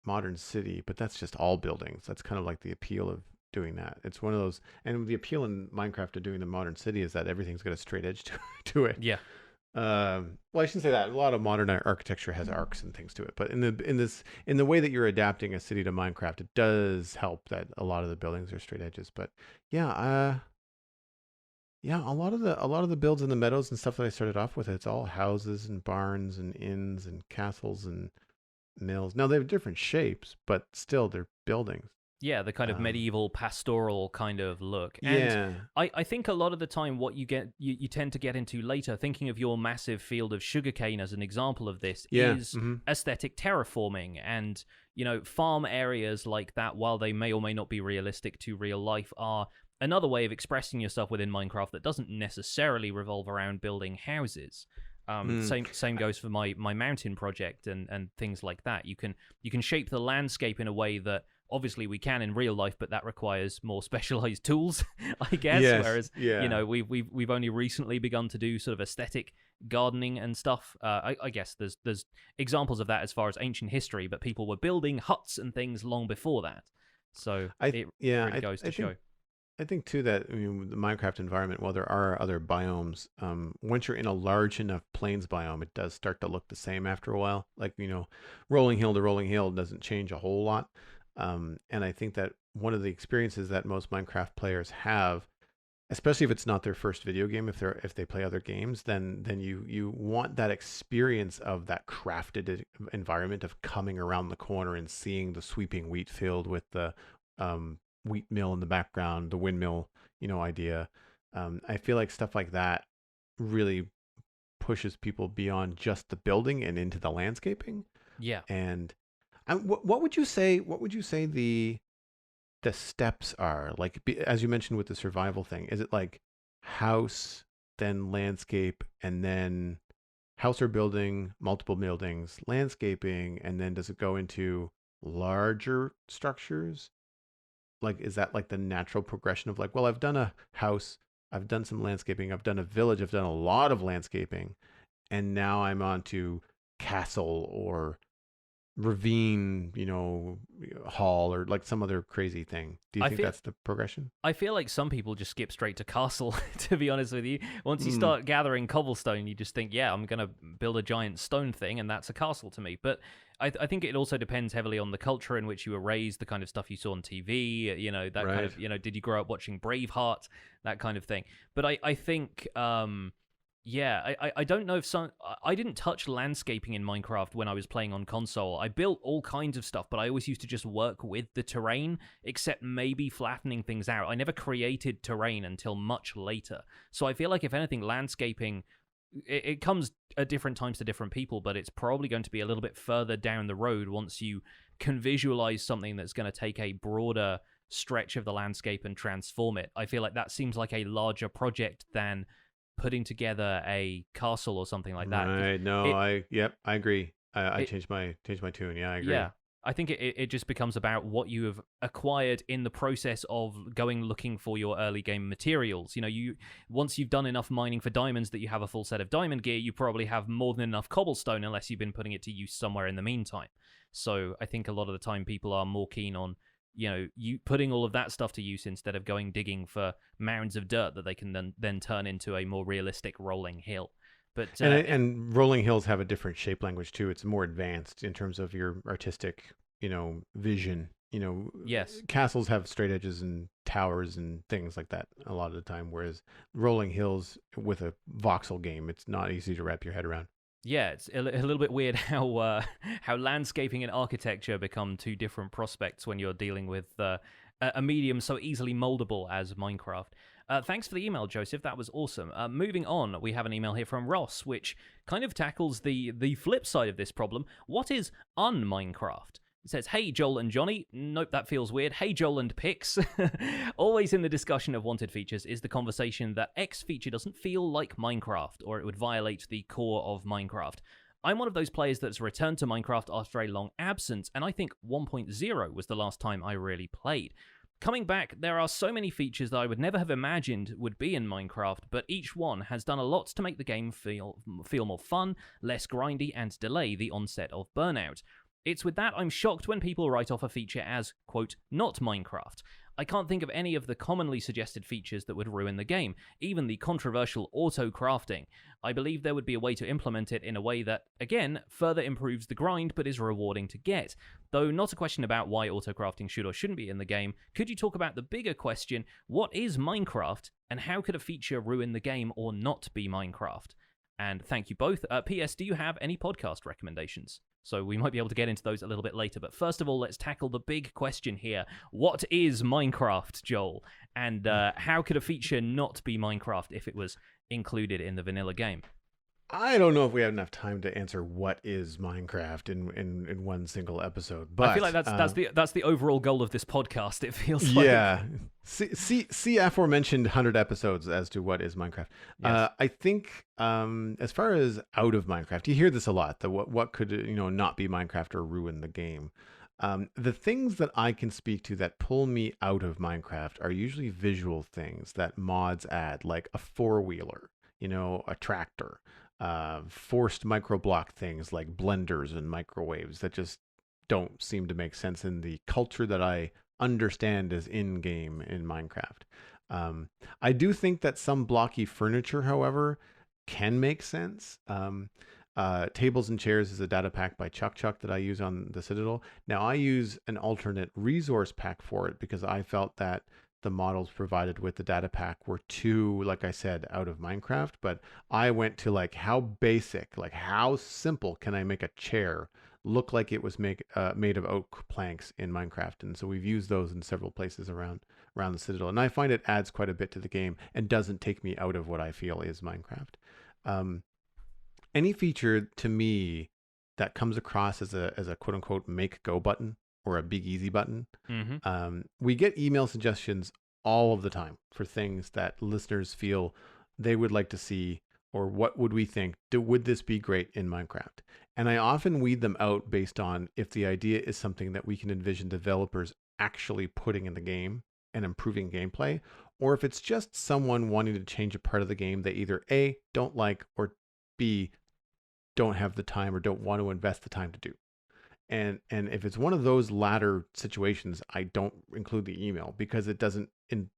modern city, but that's just all buildings. That's kind of like the appeal of doing that. It's one of those, and the appeal in Minecraft of doing the modern city is that everything's got a straight edge to it. Yeah. Well, I shouldn't say that. A lot of modern architecture has arcs and things to it, but in the way that you're adapting a city to Minecraft, it does help that a lot of the buildings are straight edges. But yeah, a lot of the builds in the meadows and stuff that I started off with, it's all houses and barns and inns and castles and mills. Now they have different shapes, but still they're buildings. Yeah, the kind of medieval pastoral kind of look. And yeah. I think a lot of the time what you tend to get into later, thinking of your massive field of sugarcane as an example of this, is aesthetic terraforming. And, you know, farm areas like that, while they may or may not be realistic to real life, are another way of expressing yourself within Minecraft that doesn't necessarily revolve around building houses. Same goes for my mountain project and things like that. You can shape the landscape in a way that obviously we can in real life, but that requires more specialized tools, I guess. Yes, whereas yeah. you know we've only recently begun to do sort of aesthetic gardening and stuff. I guess there's examples of that as far as ancient history, but people were building huts and things long before that. So it really goes to show. I think too that the Minecraft environment, while there are other biomes, once you're in a large enough plains biome, it does start to look the same after a while. Like, rolling hill to rolling hill doesn't change a whole lot. And I think that one of the experiences that most Minecraft players have, especially if it's not their first video game, if they play other games, then you want that experience of that crafted environment of coming around the corner and seeing the sweeping wheat field with the wheat mill in the background, the windmill, idea. I feel like stuff like that really pushes people beyond just the building and into the landscaping. Yeah. And what would you say? What would you say the steps are, like, as you mentioned with the survival thing? Is it like house, then landscape, and then house or building, multiple buildings, landscaping, and then does it go into larger structures? Like, is that like the natural progression of, like, well, I've done a house, I've done some landscaping, I've done a village, I've done a lot of landscaping, and now I'm on to castle or ravine, hall, or like some other crazy thing? Do you I think feel that's the progression? I feel like some people just skip straight to castle, to be honest with you. Once you Mm, start gathering cobblestone, you just think, yeah, I'm going to build a giant stone thing, and that's a castle to me. But I think it also depends heavily on the culture in which you were raised, the kind of stuff you saw on TV, that kind right. of, did you grow up watching Braveheart, that kind of thing. But I think, yeah, I don't know if I didn't touch landscaping in Minecraft when I was playing on console. I built all kinds of stuff, but I always used to just work with the terrain, except maybe flattening things out. I never created terrain until much later. So I feel like, if anything, landscaping, it comes at different times to different people, but it's probably going to be a little bit further down the road once you can visualize something that's going to take a broader stretch of the landscape and transform it. I feel like that seems like a larger project than putting together a castle or something like that. 'Cause Right. No, it I agree. I it changed my tune. Yeah, I agree. yeah, I think it just becomes about what you have acquired in the process of going looking for your early game materials. You once you've done enough mining for diamonds that you have a full set of diamond gear, you probably have more than enough cobblestone, unless you've been putting it to use somewhere in the meantime. So I think a lot of the time people are more keen on, you putting all of that stuff to use instead of going digging for mounds of dirt that they can then turn into a more realistic rolling hill. But And rolling hills have a different shape language too. It's more advanced in terms of your artistic, vision. yes, Castles have straight edges and towers and things like that a lot of the time, whereas rolling hills with a voxel game, it's not easy to wrap your head around. yeah, it's a little bit weird how landscaping and architecture become two different prospects when you're dealing with a medium so easily moldable as Minecraft. Thanks for the email, Joseph. That was awesome. Moving on, we have an email here from Ross, which kind of tackles the flip side of this problem. What is un-Minecraft? It says, hey, Joel and Johnny. Nope, that feels weird. Hey, Joel and Pix. Always in the discussion of wanted features is the conversation that X feature doesn't feel like Minecraft, or it would violate the core of Minecraft. I'm one of those players that's returned to Minecraft after a long absence, and I think 1.0 was the last time I really played. Coming back, there are so many features that I would never have imagined would be in Minecraft, but each one has done a lot to make the game feel more fun, less grindy, and delay the onset of burnout. It's with that I'm shocked when people write off a feature as, quote, not Minecraft. I can't think of any of the commonly suggested features that would ruin the game, even the controversial auto-crafting. I believe there would be a way to implement it in a way that, again, further improves the grind but is rewarding to get. Though not a question about why auto-crafting should or shouldn't be in the game, could you talk about the bigger question, what is Minecraft, and how could a feature ruin the game or not be Minecraft? And thank you both. P.S. Do you have any podcast recommendations? So we might be able to get into those a little bit later. But first of all, let's tackle the big question here. What is Minecraft, Joel? And how could a feature not be Minecraft if it was included in the vanilla game? I don't know if we have enough time to answer what is Minecraft in one single episode, but I feel like that's the overall goal of this podcast. It feels like, yeah. See aforementioned 100 episodes as to what is Minecraft. Yes. I think as far as out of Minecraft, you hear this a lot. The what could not be Minecraft or ruin the game. The things that I can speak to that pull me out of Minecraft are usually visual things that mods add, like a four-wheeler, a tractor, forced microblock things like blenders and microwaves that just don't seem to make sense in the culture that I understand as in game in Minecraft. I do think that some blocky furniture, however, can make sense. Tables and Chairs is a data pack by Chuck Chuck that I use on the Citadel. Now, I use an alternate resource pack for it because I felt that the models provided with the data pack were too, like I said, out of Minecraft. But I went to like how basic, like how simple can I make a chair look like it was made of oak planks in Minecraft? And so we've used those in several places around the Citadel, and I find it adds quite a bit to the game and doesn't take me out of what I feel is Minecraft. Um, any feature to me that comes across as a quote unquote make go button or a big easy button, Mm-hmm. we get email suggestions all of the time for things that listeners feel they would like to see, or what would we think? Would this be great in Minecraft? And I often weed them out based on if the idea is something that we can envision developers actually putting in the game and improving gameplay, or if it's just someone wanting to change a part of the game they either A, don't like, or B, don't have the time or don't want to invest the time to do. And if it's one of those latter situations, I don't include the email because it doesn't,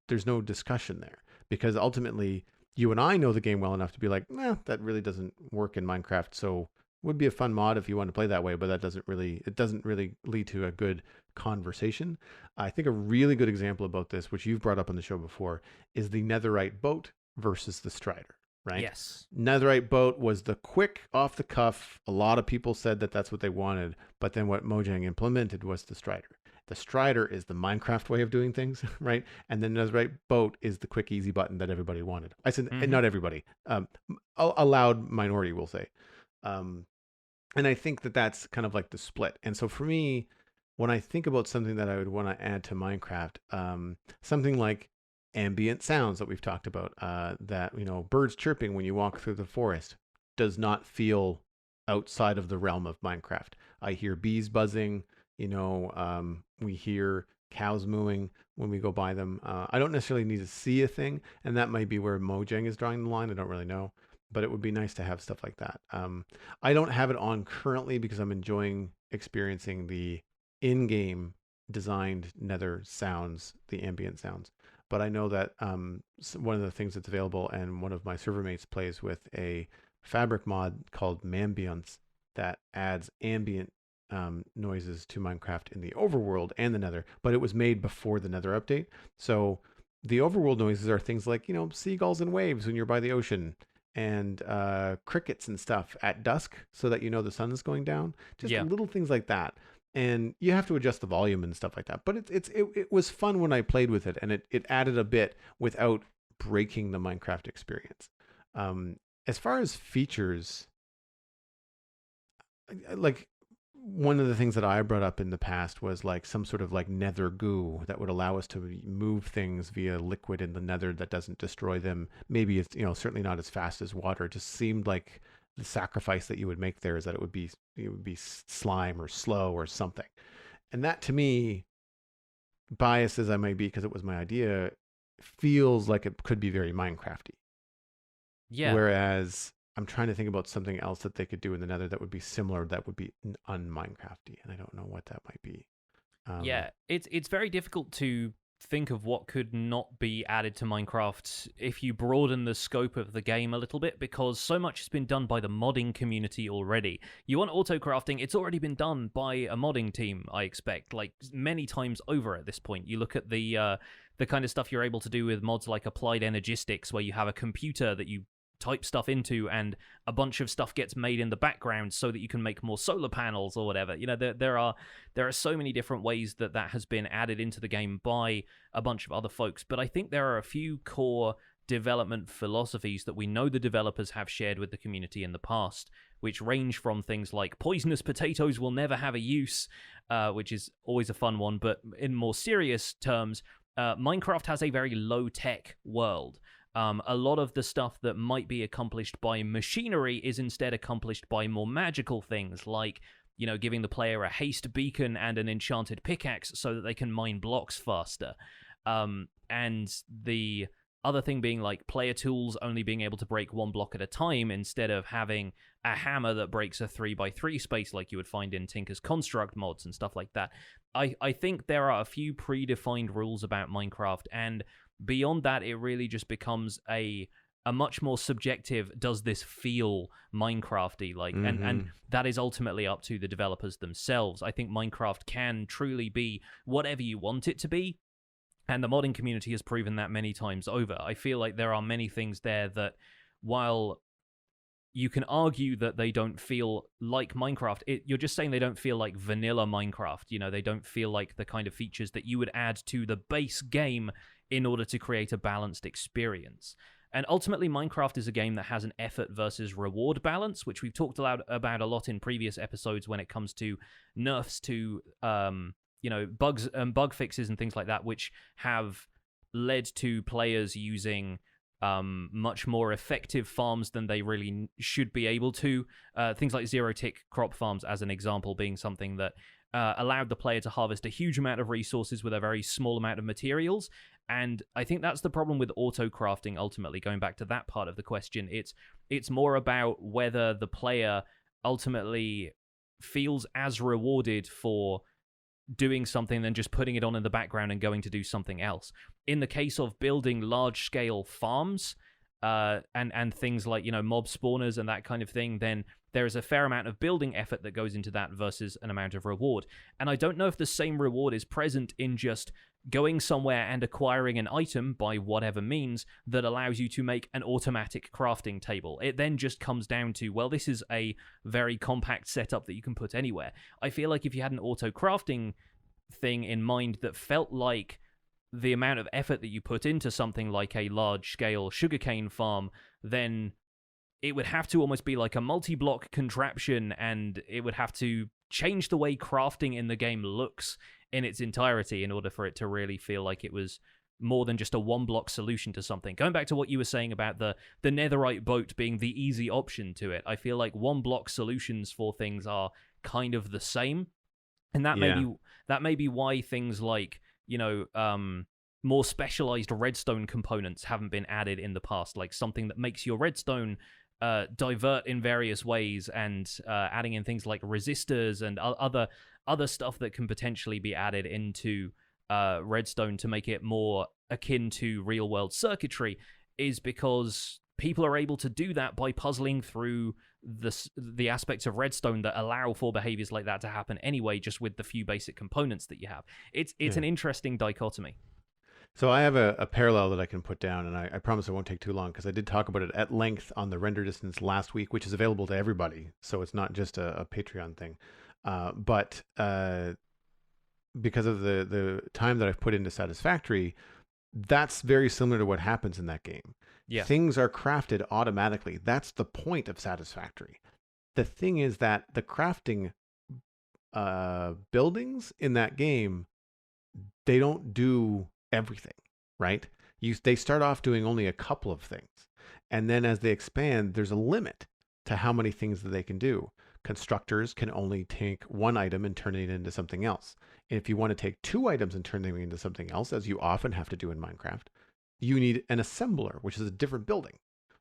there's no discussion there, because ultimately you and I know the game well enough to be like, nah, that really doesn't work in Minecraft. So would be a fun mod if you want to play that way, but it doesn't really lead to a good conversation. I think a really good example about this, which you've brought up on the show before, is the Netherite boat versus the Strider. Right? Yes. Netherite boat was the quick off the cuff. A lot of people said that that's what they wanted, but then what Mojang implemented was the Strider. The Strider is the Minecraft way of doing things, right? And the Netherite boat is the quick, easy button that everybody wanted. I said, not everybody, a loud minority will say. And I think that that's kind of like the split. And so for me, when I think about something that I would want to add to Minecraft, something like ambient sounds that we've talked about, that, birds chirping when you walk through the forest does not feel outside of the realm of Minecraft. I hear bees buzzing, we hear cows mooing when we go by them. I don't necessarily need to see a thing, and that might be where Mojang is drawing the line. I don't really know, but it would be nice to have stuff like that. I don't have it on currently because I'm enjoying experiencing the in-game designed Nether sounds, the ambient sounds. But I know that one of the things that's available, and one of my server mates plays with a fabric mod called Mambiance that adds ambient noises to Minecraft in the overworld and the Nether, but it was made before the Nether update. So the overworld noises are things like, seagulls and waves when you're by the ocean, and crickets and stuff at dusk so that the sun is going down. Just little things like that. And you have to adjust the volume and stuff like that. But it was fun when I played with it, and it added a bit without breaking the Minecraft experience. As far as features, like one of the things that I brought up in the past was like some sort of like nether goo that would allow us to move things via liquid in the nether that doesn't destroy them. Maybe it's, certainly not as fast as water. It just seemed like the sacrifice that you would make there is that it would be slime or slow or something. And that, to me, biased as I might be because it was my idea, feels like it could be very Minecrafty. Yeah. Whereas I'm trying to think about something else that they could do in the Nether that would be similar, that would be un-Minecrafty, and I don't know what that might be. Yeah, it's very difficult to think of what could not be added to Minecraft if you broaden the scope of the game a little bit, because so much has been done by the modding community already. You want auto crafting, it's already been done by a modding team, I expect, like many times over at this point. You look at the kind of stuff you're able to do with mods like Applied Energistics, where you have a computer that you type stuff into and a bunch of stuff gets made in the background so that you can make more solar panels or whatever. There are so many different ways that has been added into the game by a bunch of other folks, but I think there are a few core development philosophies that we know the developers have shared with the community in the past, which range from things like poisonous potatoes will never have a use, which is always a fun one, but in more serious terms, Minecraft has a very low-tech world. A lot of the stuff that might be accomplished by machinery is instead accomplished by more magical things, like, giving the player a haste beacon and an enchanted pickaxe so that they can mine blocks faster. And the other thing being like player tools only being able to break one block at a time instead of having a hammer that breaks a 3x3 space like you would find in Tinker's Construct mods and stuff like that. I think there are a few predefined rules about Minecraft, and beyond that, it really just becomes a much more subjective, does this feel Minecrafty like, and that is ultimately up to the developers themselves. I think Minecraft can truly be whatever you want it to be, and the modding community has proven that many times over. I feel like there are many things there that, while you can argue that they don't feel like Minecraft, you're just saying they don't feel like vanilla Minecraft. You know, they don't feel like the kind of features that you would add to the base game in order to create a balanced experience. And ultimately, Minecraft is a game that has an effort versus reward balance, which we've talked about a lot in previous episodes when it comes to nerfs to, bugs and bug fixes and things like that, which have led to players using much more effective farms than they really should be able to. Things like zero-tick crop farms, as an example, being something that allowed the player to harvest a huge amount of resources with a very small amount of materials. And I think that's the problem with auto-crafting, ultimately, going back to that part of the question. It's more about whether the player ultimately feels as rewarded for doing something than just putting it on in the background and going to do something else. In the case of building large-scale farms, and things like, mob spawners and that kind of thing, then there is a fair amount of building effort that goes into that versus an amount of reward. And I don't know if the same reward is present in just going somewhere and acquiring an item by whatever means that allows you to make an automatic crafting table. It then just comes down to, well, this is a very compact setup that you can put anywhere. I feel like if you had an auto crafting thing in mind that felt like the amount of effort that you put into something like a large-scale sugarcane farm, then it would have to almost be like a multi-block contraption, and it would have to change the way crafting in the game looks in its entirety in order for it to really feel like it was more than just a one-block solution to something. Going back to what you were saying about the netherite boat being the easy option to it, I feel like one-block solutions for things are kind of the same, and that may be why things like, more specialized redstone components haven't been added in the past, like something that makes your redstone divert in various ways, and adding in things like resistors and other stuff that can potentially be added into redstone to make it more akin to real-world circuitry, is because people are able to do that by puzzling through the aspects of redstone that allow for behaviors like that to happen anyway, just with the few basic components that you have. It's an interesting dichotomy. So I have a parallel that I can put down, and I promise it won't take too long, because I did talk about it at length on the render distance last week, which is available to everybody. So it's not just a Patreon thing. But because of the time that I've put into Satisfactory, that's very similar to what happens in that game. Yeah. Things are crafted automatically. That's the point of Satisfactory. The thing is that the crafting buildings in that game, they don't do everything, right? They start off doing only a couple of things. And then as they expand, there's a limit to how many things that they can do. Constructors can only take one item and turn it into something else. And if you want to take two items and turn them into something else, as you often have to do in Minecraft, you need an assembler, which is a different building,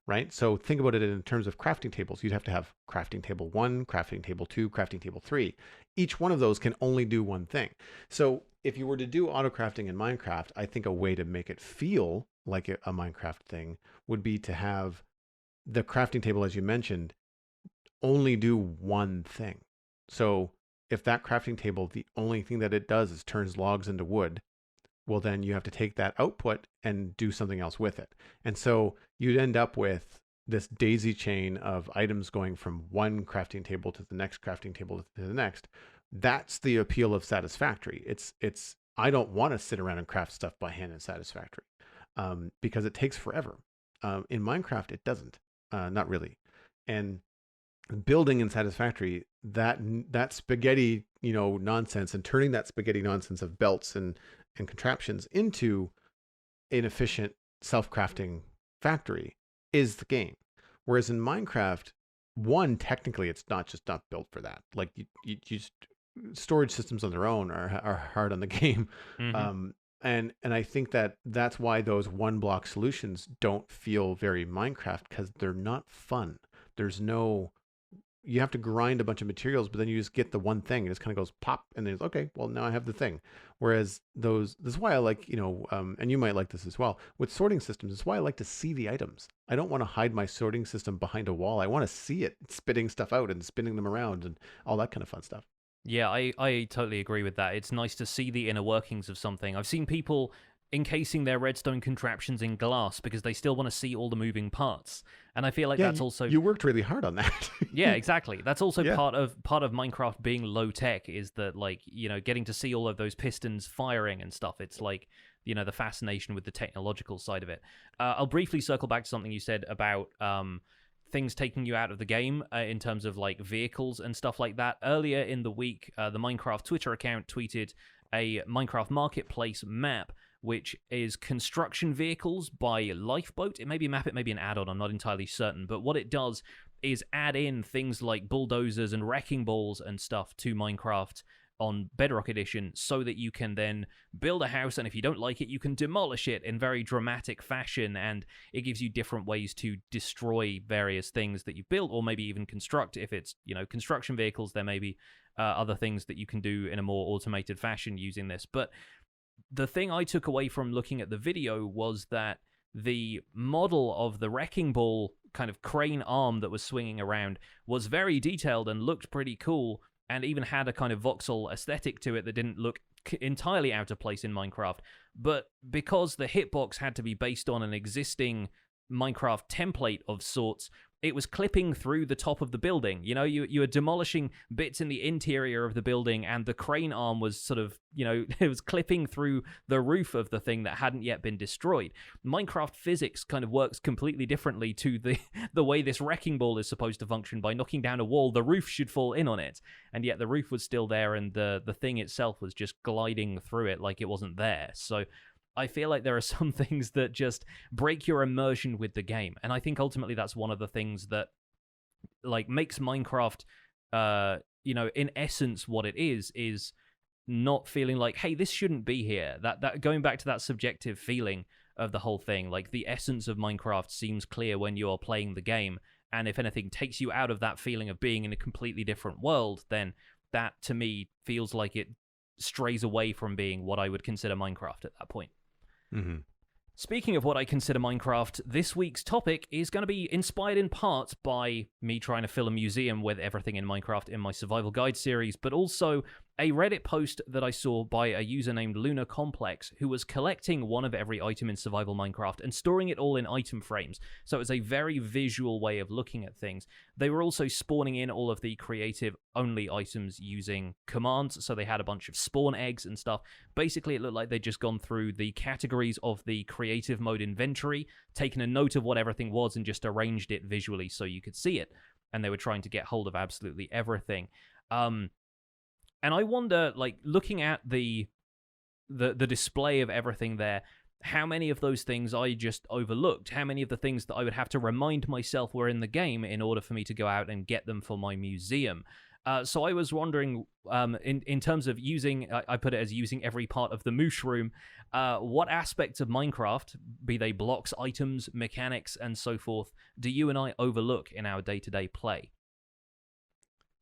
right? So think about it in terms of crafting tables. You'd have to have crafting table 1, crafting table 2, crafting table 3. Each one of those can only do one thing. So if you were to do auto crafting in Minecraft, I think a way to make it feel like a Minecraft thing would be to have the crafting table, as you mentioned, only do one thing. So if that crafting table, the only thing that it does is turns logs into wood, well, then you have to take that output and do something else with it. And so you'd end up with this daisy chain of items going from one crafting table to the next crafting table to the next. That's the appeal of Satisfactory. It's I don't want to sit around and craft stuff by hand in Satisfactory because it takes forever. In Minecraft, it doesn't, not really. And building in Satisfactory, that spaghetti, nonsense, and turning that spaghetti nonsense of belts and contraptions into an efficient self-crafting factory is the game. Whereas in Minecraft, technically it's not built for that. Like you storage systems on their own are hard on the game. Mm-hmm. And I think that's why those one block solutions don't feel very Minecraft, because they're not fun. There's no You have to grind a bunch of materials, but then you just get the one thing. It just kind of goes pop, and then it's okay. Well, now I have the thing. Whereas this is why I like, and you might like this as well with sorting systems. It's why I like to see the items. I don't want to hide my sorting system behind a wall. I want to see it spitting stuff out and spinning them around and all that kind of fun stuff. Yeah, I totally agree with that. It's nice to see the inner workings of something. I've seen people encasing their redstone contraptions in glass because they still want to see all the moving parts. And I feel like Yeah, that's also you worked really hard on that. yeah, exactly. That's also Yeah. part of Minecraft being low tech is that like, getting to see all of those pistons firing and stuff. It's like, the fascination with the technological side of it. I'll briefly circle back to something you said about things taking you out of the game in terms of like vehicles and stuff like that. Earlier in the week, the Minecraft Twitter account tweeted a Minecraft Marketplace map, which is construction vehicles by Lifeboat. It may be a map, it may be an add-on, I'm not entirely certain. But what it does is add in things like bulldozers and wrecking balls and stuff to Minecraft on Bedrock Edition so that you can then build a house, and if you don't like it, you can demolish it in very dramatic fashion, and it gives you different ways to destroy various things that you've built, or maybe even construct. If it's, construction vehicles, there may be other things that you can do in a more automated fashion using this. But the thing I took away from looking at the video was that the model of the wrecking ball kind of crane arm that was swinging around was very detailed and looked pretty cool, and even had a kind of voxel aesthetic to it that didn't look entirely out of place in Minecraft. But because the hitbox had to be based on an existing Minecraft template of sorts, it was clipping through the top of the building. You were demolishing bits in the interior of the building, and the crane arm was sort of, it was clipping through the roof of the thing that hadn't yet been destroyed. Minecraft physics kind of works completely differently to the way this wrecking ball is supposed to function. By knocking down a wall, the roof should fall in on it, and yet the roof was still there, and the thing itself was just gliding through it like it wasn't there. So I feel like there are some things that just break your immersion with the game, and I think ultimately that's one of the things that like makes Minecraft, in essence, what it is not feeling like, hey, this shouldn't be here. That going back to that subjective feeling of the whole thing, like the essence of Minecraft seems clear when you are playing the game, and if anything takes you out of that feeling of being in a completely different world, then that to me feels like it strays away from being what I would consider Minecraft at that point. Mm-hmm. Speaking of what I consider Minecraft, this week's topic is going to be inspired in part by me trying to fill a museum with everything in Minecraft in my survival guide series, but also a Reddit post that I saw by a user named Lunar Complex, who was collecting one of every item in survival Minecraft and storing it all in item frames. So it was a very visual way of looking at things. They were also spawning in all of the creative only items using commands, so they had a bunch of spawn eggs and stuff. Basically, it looked like they'd just gone through the categories of the creative mode inventory, taken a note of what everything was, and just arranged it visually so you could see it. And they were trying to get hold of absolutely everything. And I wonder, like, looking at the display of everything there, how many of those things I just overlooked? How many of the things that I would have to remind myself were in the game in order for me to go out and get them for my museum? So I was wondering, in terms of using, I put it as using every part of the mushroom, what aspects of Minecraft, be they blocks, items, mechanics, and so forth, do you and I overlook in our day-to-day play?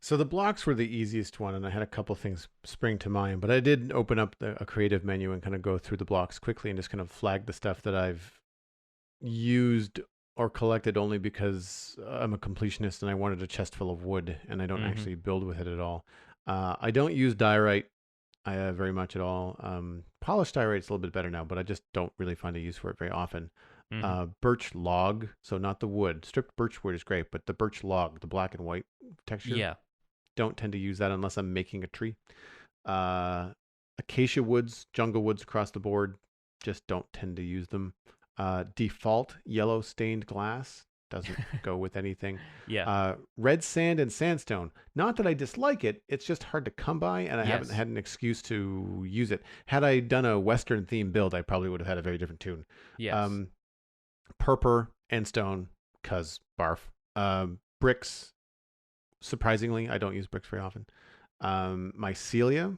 So the blocks were the easiest one, and I had a couple things spring to mind, but I did open up a creative menu and kind of go through the blocks quickly and just kind of flag the stuff that I've used or collected only because I'm a completionist and I wanted a chest full of wood, and I don't actually build with it at all. I don't use diorite very much at all. Polished diorite's a little bit better now, but I just don't really find a use for it very often. Birch log, so not the wood. Stripped birch wood is great, but the birch log, the black and white texture. Yeah. Don't tend to use that unless I'm making a tree. Acacia woods, jungle woods across the board, just don't tend to use them. Default yellow stained glass doesn't go with anything. Yeah. Red sand and sandstone. Not that I dislike it, it's just hard to come by, and I haven't had an excuse to use it. Had I done a Western themed build, I probably would have had a very different tune. Yes. Purple and stone, cause barf. Bricks. Surprisingly, I don't use bricks very often. Mycelia,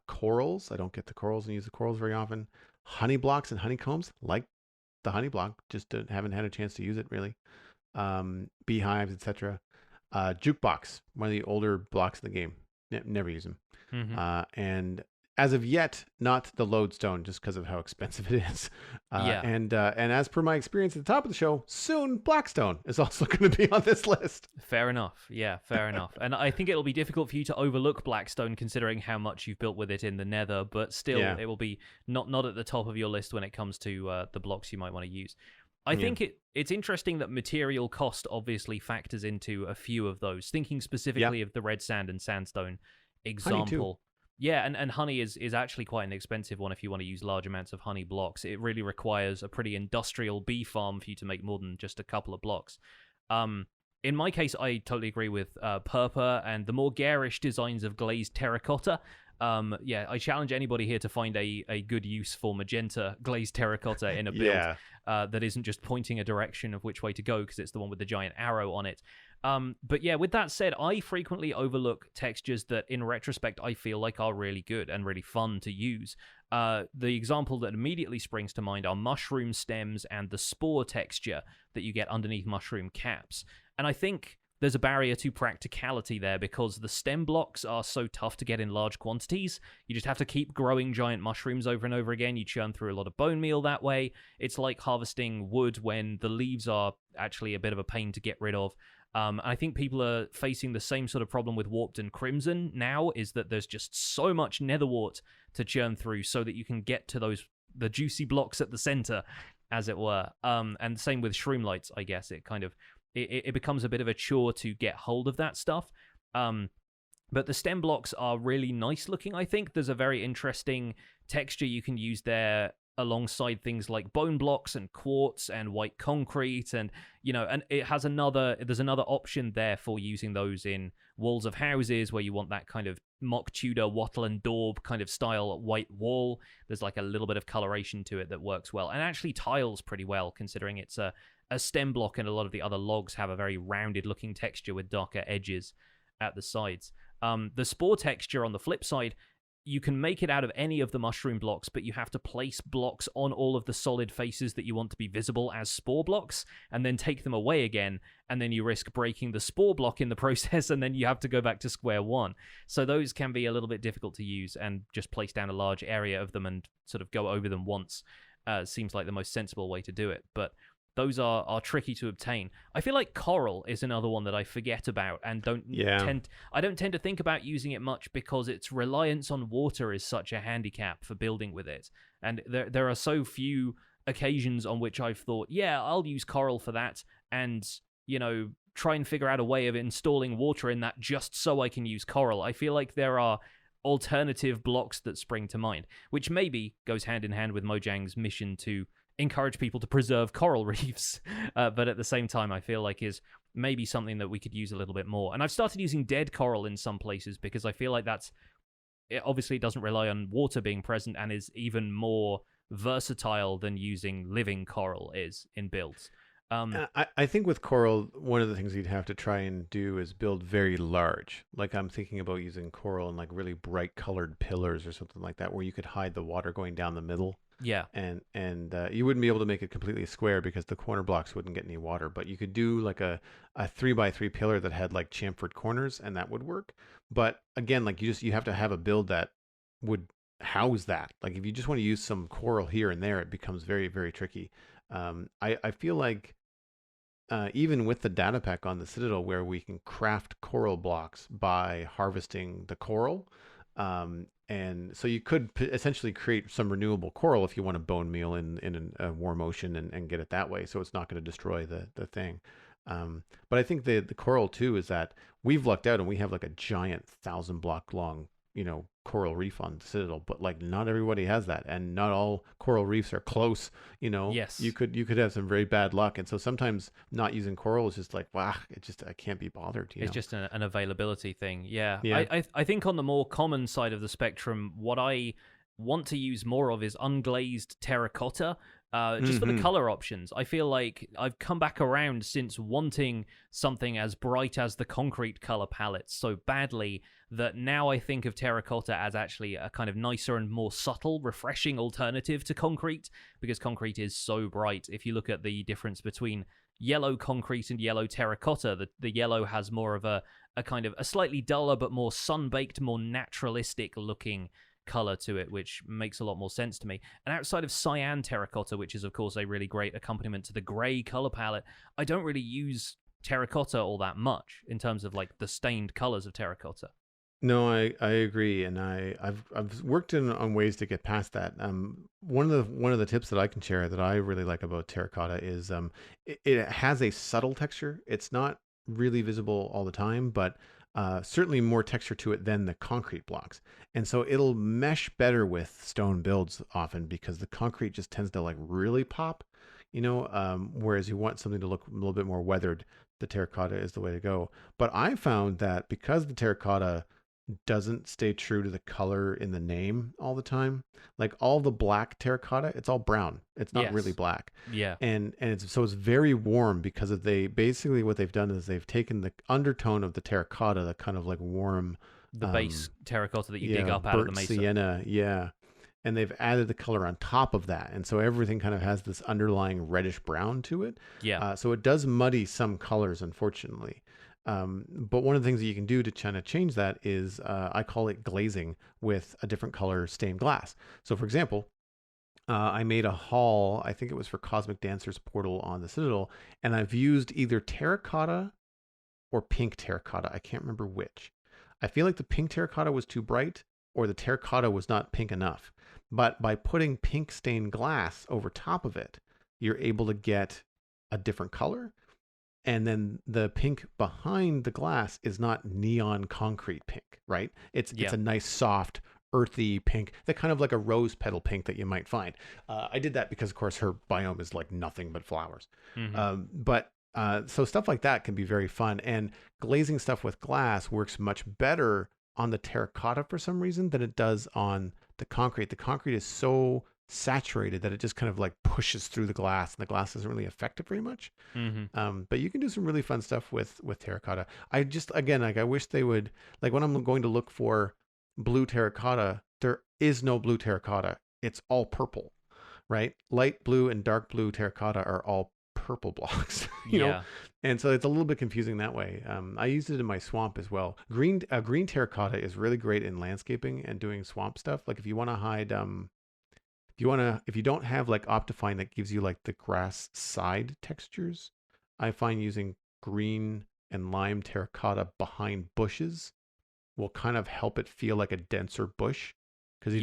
Corals. I don't get the corals and use the corals very often. Honey blocks and honeycombs, like the honey block, just haven't had a chance to use it really. Beehives, etc. Jukebox, one of the older blocks in the game. Never use them. Hmm. And as of yet, not the lodestone, just because of how expensive it is. Yeah. And as per my experience at the top of the show, soon Blackstone is also going to be on this list. Fair enough. Yeah, fair enough. And I think it'll be difficult for you to overlook Blackstone considering how much you've built with it in the Nether, but still, it will be not at the top of your list when it comes to the blocks you might want to use. I think it's interesting that material cost obviously factors into a few of those. Thinking specifically of the red sand and sandstone example. Yeah, and honey is actually quite an expensive one if you want to use large amounts of honey blocks. It really requires a pretty industrial bee farm for you to make more than just a couple of blocks. In my case, I totally agree with purple and the more garish designs of glazed terracotta. I challenge anybody here to find a good use for magenta glazed terracotta in a build that isn't just pointing a direction of which way to go because it's the one with the giant arrow on it. But yeah, with that said, I frequently overlook textures that in retrospect I feel like are really good and really fun to use. The example that immediately springs to mind are mushroom stems and the spore texture that you get underneath mushroom caps. And I think there's a barrier to practicality there because the stem blocks are so tough to get in large quantities. You just have to keep growing giant mushrooms over and over again. You churn through a lot of bone meal that way. It's like harvesting wood when the leaves are actually a bit of a pain to get rid of. I think people are facing the same sort of problem with Warped and Crimson now, is that there's just so much netherwort to churn through so that you can get to the juicy blocks at the center, as it were. And same with Shroomlights, I guess. It becomes a bit of a chore to get hold of that stuff. But the stem blocks are really nice looking, I think. There's a very interesting texture you can use there alongside things like bone blocks and quartz and white concrete, and there's another option there for using those in walls of houses where you want that kind of mock Tudor wattle and daub kind of style white wall. There's like a little bit of coloration to it that works well, and actually tiles pretty well considering it's a stem block, and a lot of the other logs have a very rounded looking texture with darker edges at the sides. The spore texture on the flip side, you can make it out of any of the mushroom blocks, but you have to place blocks on all of the solid faces that you want to be visible as spore blocks, and then take them away again, and then you risk breaking the spore block in the process, and then you have to go back to square one. So those can be a little bit difficult to use, and just place down a large area of them and sort of go over them once seems like the most sensible way to do it. But those are tricky to obtain. I feel like coral is another one that I forget about and don't tend to think about using it much because its reliance on water is such a handicap for building with it. And there are so few occasions on which I've thought, yeah, I'll use coral for that, and try and figure out a way of installing water in that just so I can use coral. I feel like there are alternative blocks that spring to mind, which maybe goes hand in hand with Mojang's mission to encourage people to preserve coral reefs, but at the same time I feel like is maybe something that we could use a little bit more. And I've started using dead coral in some places because I feel like it obviously doesn't rely on water being present and is even more versatile than using living coral is in builds. I think with coral, one of the things you'd have to try and do is build very large. Like I'm thinking about using coral in like really bright colored pillars or something like that, where you could hide the water going down the middle. Yeah. And you wouldn't be able to make it completely square because the corner blocks wouldn't get any water. But you could do like a 3x3 pillar that had like chamfered corners, and that would work. But again, like you have to have a build that would house that. Like if you just want to use some coral here and there, it becomes very, very tricky. I feel like even with the data pack on the Citadel, where we can craft coral blocks by harvesting the coral, and so you could essentially create some renewable coral if you want to bone meal in a warm ocean and get it that way. So it's not going to destroy the thing. But I think the coral too is that we've lucked out and we have like a giant 1,000 block long, coral reef on the Citadel, but like not everybody has that, and not all coral reefs are close. Yes, you could have some very bad luck, and so sometimes not using coral is just like, wow, I can't be bothered. It's just an availability thing. Yeah. Yeah. I think on the more common side of the spectrum, what I want to use more of is unglazed terracotta. just for the Hmm. color options. I feel like I've come back around since wanting something as bright as the concrete color palette so badly that now I think of terracotta as actually a kind of nicer and more subtle, refreshing alternative to concrete, because concrete is so bright. If you look at the difference between yellow concrete and yellow terracotta, the yellow has more of a kind of a slightly duller but more sun-baked, more naturalistic looking color to it, which makes a lot more sense to me. And outside of cyan terracotta, which is of course a really great accompaniment to the gray color palette, I don't really use terracotta all that much in terms of like the stained colors of terracotta. No, I agree, and I've worked on ways to get past that. One of the tips that I can share that I really like about terracotta is it has a subtle texture. It's not really visible all the time, but certainly more texture to it than the concrete blocks, and so it'll mesh better with stone builds often because the concrete just tends to like really pop, whereas you want something to look a little bit more weathered. The terracotta is the way to go. But I found that because the terracotta doesn't stay true to the color in the name all the time. Like all the black terracotta, it's all brown. It's not really Yes. black. Yeah. And it's very warm because of they basically what they've done is they've taken the undertone of the terracotta, the kind of like warm The base terracotta that you dig yeah, up out of the burnt mesa. sienna, yeah. And they've added the color on top of that. And so everything kind of has this underlying reddish brown to it. Yeah. So it does muddy some colors, unfortunately. But one of the things that you can do to kind of change that is I call it glazing with a different color stained glass. So, for example, I made a haul, I think it was for Cosmic Dancer's portal on the Citadel, and I've used either terracotta or pink terracotta. I can't remember which. I feel like the pink terracotta was too bright or the terracotta was not pink enough. But by putting pink stained glass over top of it, you're able to get a different color, and then the pink behind the glass is not neon concrete pink, right? It's Yeah. a nice soft earthy pink, that kind of like a rose petal pink that you might find. I did that because of course her biome is like nothing but flowers. Hmm. But so stuff like that can be very fun, and glazing stuff with glass works much better on the terracotta for some reason than it does on the concrete. The concrete is so saturated that it just kind of like pushes through the glass, and the glass doesn't really affect it very much. Hmm. But you can do some really fun stuff with terracotta. I just again like I wish they would, like when I'm going to look for blue terracotta, there is no blue terracotta. It's all purple, right? Light blue and dark blue terracotta are all purple blocks, Yeah. and so it's a little bit confusing that way. I used it in my swamp as well. Green terracotta is really great in landscaping and doing swamp stuff. Like if you want to hide if you don't have like Optifine that gives you like the grass side textures, I find using green and lime terracotta behind bushes will kind of help it feel like a denser bush because Yeah.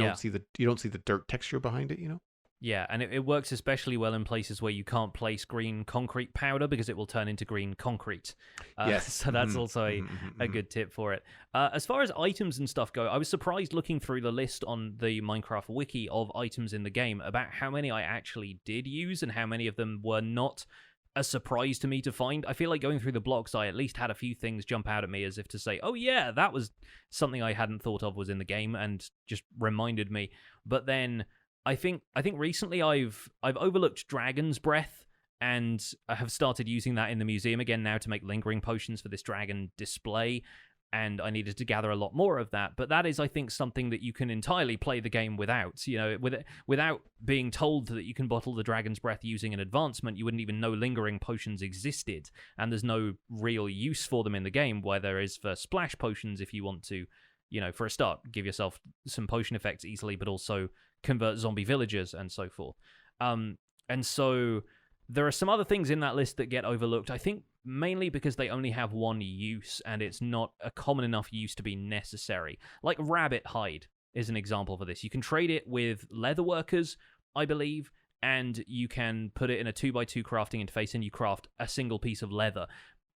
you don't see the dirt texture behind it. Yeah, and it works especially well in places where you can't place green concrete powder because it will turn into green concrete. Yes. So that's also a Mhm. good tip for it. As far as items and stuff go, I was surprised looking through the list on the Minecraft wiki of items in the game about how many I actually did use and how many of them were not a surprise to me to find. I feel like going through the blocks, I at least had a few things jump out at me as if to say, oh yeah, that was something I hadn't thought of was in the game and just reminded me. But then I think recently I've overlooked Dragon's Breath and I have started using that in the museum again now to make lingering potions for this dragon display, and I needed to gather a lot more of that. But that is, I think, something that you can entirely play the game without. Without being told that you can bottle the Dragon's Breath using an advancement, you wouldn't even know lingering potions existed, and there's no real use for them in the game. Where there is for splash potions, if you want to, for a start, give yourself some potion effects easily, but also convert zombie villagers and so forth. And so there are some other things in that list that get overlooked, I think mainly because they only have one use and it's not a common enough use to be necessary. Like rabbit hide is an example for this. You can trade it with leather workers, I believe, and you can put it in a 2x2 crafting interface and you craft a single piece of leather.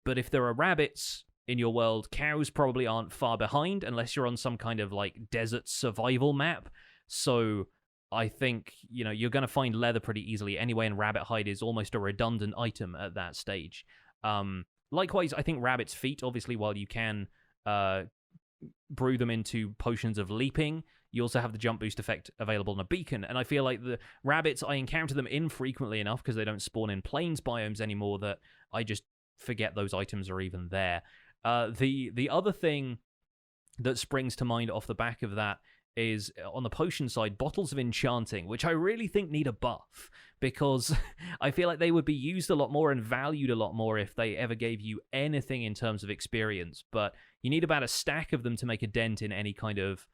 But if there are rabbits in your world, cows probably aren't far behind unless you're on some kind of like desert survival map. So I think, you're going to find leather pretty easily anyway, and rabbit hide is almost a redundant item at that stage. Likewise, I think rabbit's feet, obviously, while you can brew them into potions of leaping, you also have the jump boost effect available on a beacon. And I feel like the rabbits, I encounter them infrequently enough because they don't spawn in plains biomes anymore that I just forget those items are even there. The other thing that springs to mind off the back of that is on the potion side, bottles of enchanting, which I really think need a buff because I feel like they would be used a lot more and valued a lot more if they ever gave you anything in terms of experience. But you need about a stack of them to make a dent in any kind of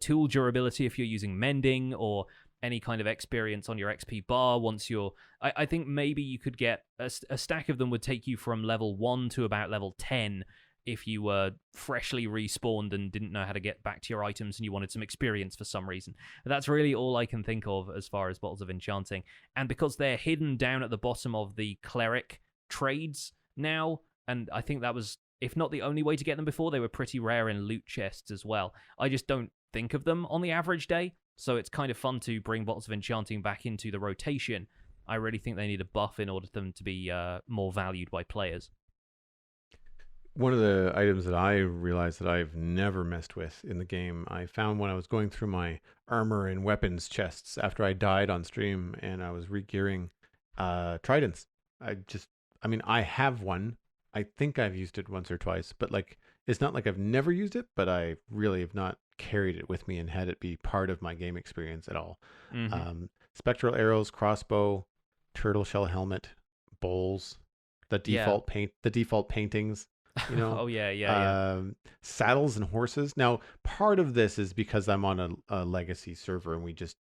tool durability if you're using mending or any kind of experience on your XP bar. Once you're, I think maybe you could get a stack of them would take you from level 1 to about level 10 if you were freshly respawned and didn't know how to get back to your items and you wanted some experience for some reason. But that's really all I can think of as far as bottles of enchanting. And because they're hidden down at the bottom of the cleric trades now, and I think that was, if not the only way to get them before, they were pretty rare in loot chests as well. I just don't think of them on the average day, so it's kind of fun to bring bottles of enchanting back into the rotation. I really think they need a buff in order for them to be more valued by players. One of the items that I realized that I've never messed with in the game, I found when I was going through my armor and weapons chests after I died on stream and I was regearing tridents. I have one. I think I've used it once or twice, but like it's not like I've never used it, but I really have not carried it with me and had it be part of my game experience at all. Mm-hmm. Spectral arrows, crossbow, turtle shell helmet, bowls, the default paintings. You know, Oh yeah. saddles and horses. Now, part of this is because I'm on a legacy server and we just,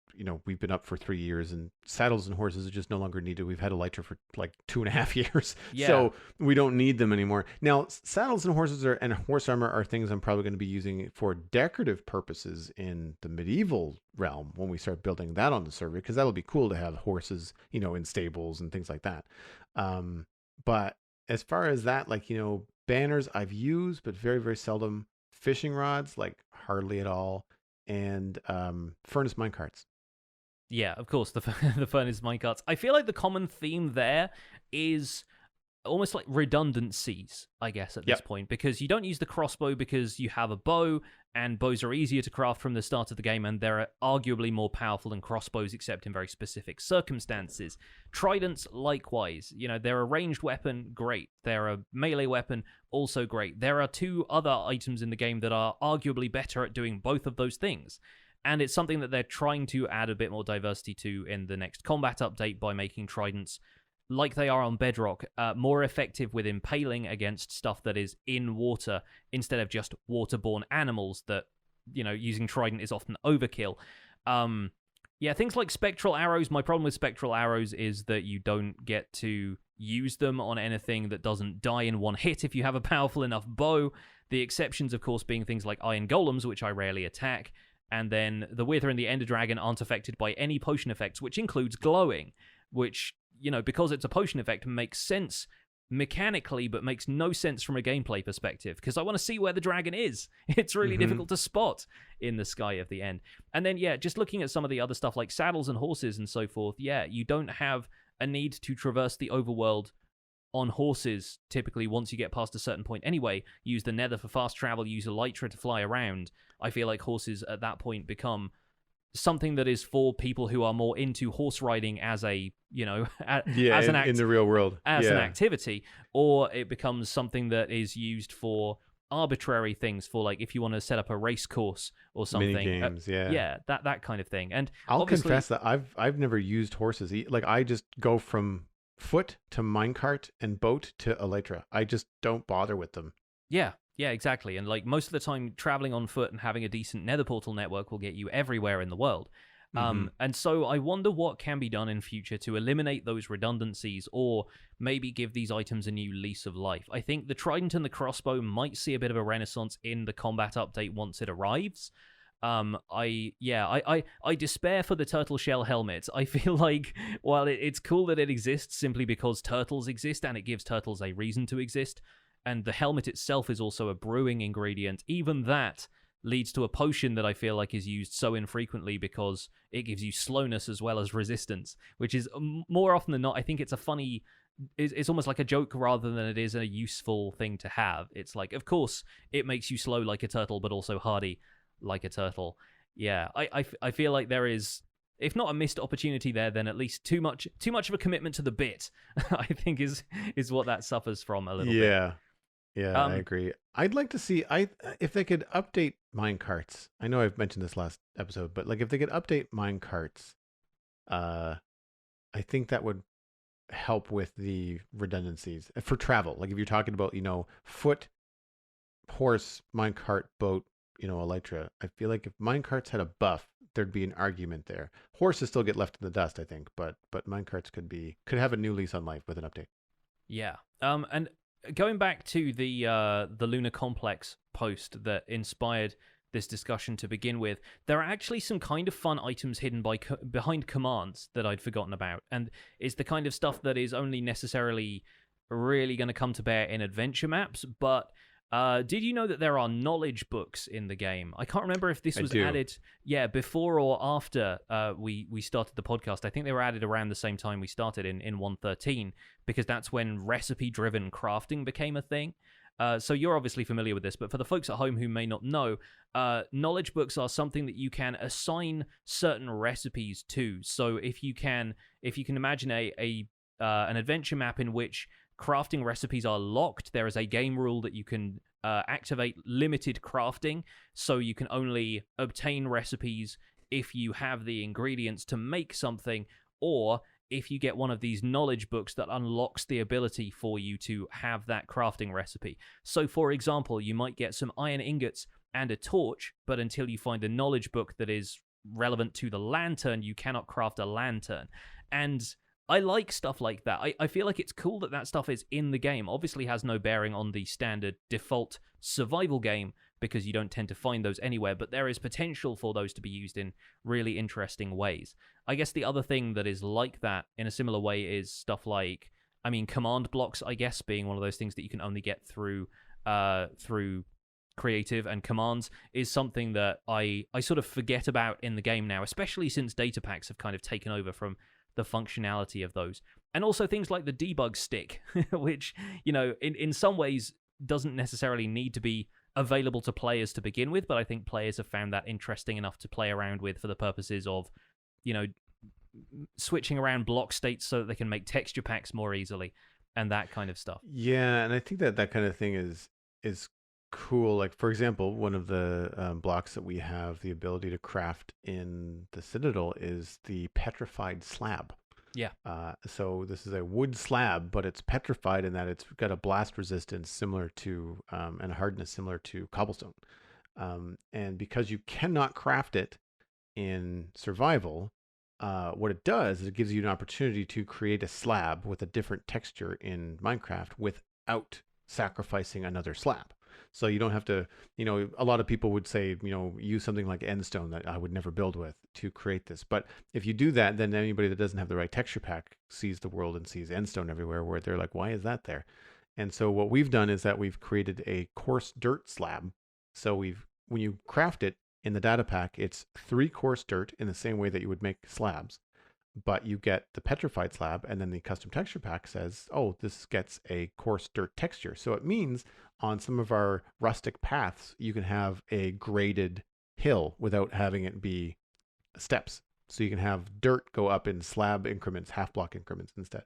we've been up for 3 years and saddles and horses are just no longer needed. We've had Elytra for like 2.5 years. Yeah. So we don't need them anymore. Now, saddles and horses and horse armor are things I'm probably going to be using for decorative purposes in the medieval realm when we start building that on the server, because that'll be cool to have horses, in stables and things like that. But as far as that, like, banners I've used, but very, very seldom. Fishing rods, like hardly at all. And furnace minecarts. Yeah, of course, the furnace minecarts. I feel like the common theme there is almost like redundancies, I guess, at this point, because you don't use the crossbow because you have a bow, and bows are easier to craft from the start of the game, and they're arguably more powerful than crossbows, except in very specific circumstances. Tridents, likewise. They're a ranged weapon, great. They're a melee weapon, also great. There are 2 other items in the game that are arguably better at doing both of those things. And it's something that they're trying to add a bit more diversity to in the next combat update by making tridents, like they are on Bedrock, more effective with impaling against stuff that is in water instead of just waterborne animals that, using trident is often overkill. Things like spectral arrows. My problem with spectral arrows is that you don't get to use them on anything that doesn't die in one hit if you have a powerful enough bow. The exceptions, of course, being things like iron golems, which I rarely attack. And then the Wither and the Ender Dragon aren't affected by any potion effects, which includes glowing, which, because it's a potion effect, makes sense mechanically, but makes no sense from a gameplay perspective, because I want to see where the dragon is. It's really difficult to spot in the sky of the end. And then, just looking at some of the other stuff like saddles and horses and so forth, you don't have a need to traverse the overworld on horses, typically, once you get past a certain point anyway. Use the Nether for fast travel, use Elytra to fly around. I feel like horses at that point become something that is for people who are more into horse riding as a, as an in the real world, as an activity, or it becomes something that is used for arbitrary things, for like if you want to set up a race course or something. Mini games, that kind of thing. And I'll confess that I've never used horses. Like I just go from foot to minecart and boat to Elytra. I just don't bother with them. Yeah, exactly. And like most of the time, traveling on foot and having a decent nether portal network will get you everywhere in the world. And so I wonder what can be done in future to eliminate those redundancies, or maybe give these items a new lease of life. I think the trident and the crossbow might see a bit of a renaissance in the combat update once it arrives. I despair for the turtle shell helmet. I feel like, while it's cool that it exists simply because turtles exist and it gives turtles a reason to exist, and the helmet itself is also a brewing ingredient, even that leads to a potion that I feel like is used so infrequently because it gives you slowness as well as resistance, which is more often than not, I think it's a funny... It's almost like a joke rather than it is a useful thing to have. It's like, of course, it makes you slow like a turtle, but also hardy like a turtle. Yeah, I feel like there is, if not a missed opportunity there, then at least too much of a commitment to the bit. I think is what that suffers from a little bit. Yeah. Yeah, I Um, agree. I'd like to see I if they could update mine carts. I know I've mentioned this last episode, but like if they could update mine carts, uh I think that would help with the redundancies for travel. Like if you're talking about, foot, horse, minecart, boat, elytra. I feel like if minecarts had a buff, there'd be an argument there. Horses still get left in the dust, I think, but minecarts could have a new lease on life with an update. yeah. And going back to the Lunar Complex post that inspired this discussion to begin with, there are actually some kind of fun items hidden behind commands that I'd forgotten about, and it's the kind of stuff that is only necessarily really going to come to bear in adventure maps. But did you know that there are knowledge books in the game? I can't remember if this I was do. added, before or after we started the podcast. I think they were added around the same time we started in 113, because that's when recipe-driven crafting became a thing. So you're obviously familiar with this, but for the folks at home who may not know, knowledge books are something that you can assign certain recipes to. So if you can imagine an adventure map in which crafting recipes are locked, there is a game rule that you can activate limited crafting, so you can only obtain recipes if you have the ingredients to make something, or if you get one of these knowledge books that unlocks the ability for you to have that crafting recipe. So, for example, you might get some iron ingots and a torch, but until you find a knowledge book that is relevant to the lantern, you cannot craft a lantern. And I like stuff like that. I feel like it's cool that that stuff is in the game. Obviously has no bearing on the standard default survival game, because you don't tend to find those anywhere, but there is potential for those to be used in really interesting ways. I guess the other thing that is like that in a similar way is stuff like, command blocks, I guess, being one of those things that you can only get through creative, and commands is something that I sort of forget about in the game now, especially since data packs have kind of taken over from the functionality of those. And also things like the debug stick, which, in some ways doesn't necessarily need to be available to players to begin with, but I think players have found that interesting enough to play around with for the purposes of, switching around block states so that they can make texture packs more easily and that kind of stuff. Yeah, and I think that kind of thing is cool. Like for example, one of the blocks that we have the ability to craft in the Citadel is the petrified slab. Yeah. So this is a wood slab, but it's petrified in that it's got a blast resistance similar to and a hardness similar to cobblestone. And because you cannot craft it in survival, what it does is it gives you an opportunity to create a slab with a different texture in Minecraft without sacrificing another slab. So you don't have to, a lot of people would say, use something like endstone that I would never build with to create this. But if you do that, then anybody that doesn't have the right texture pack sees the world and sees endstone everywhere, where they're like, why is that there? And so what we've done is that we've created a coarse dirt slab. So when you craft it in the data pack, it's 3 coarse dirt in the same way that you would make slabs. But you get the petrified slab, and then the custom texture pack says, oh, this gets a coarse dirt texture. So it means on some of our rustic paths, you can have a graded hill without having it be steps. So you can have dirt go up in slab increments, half block increments instead.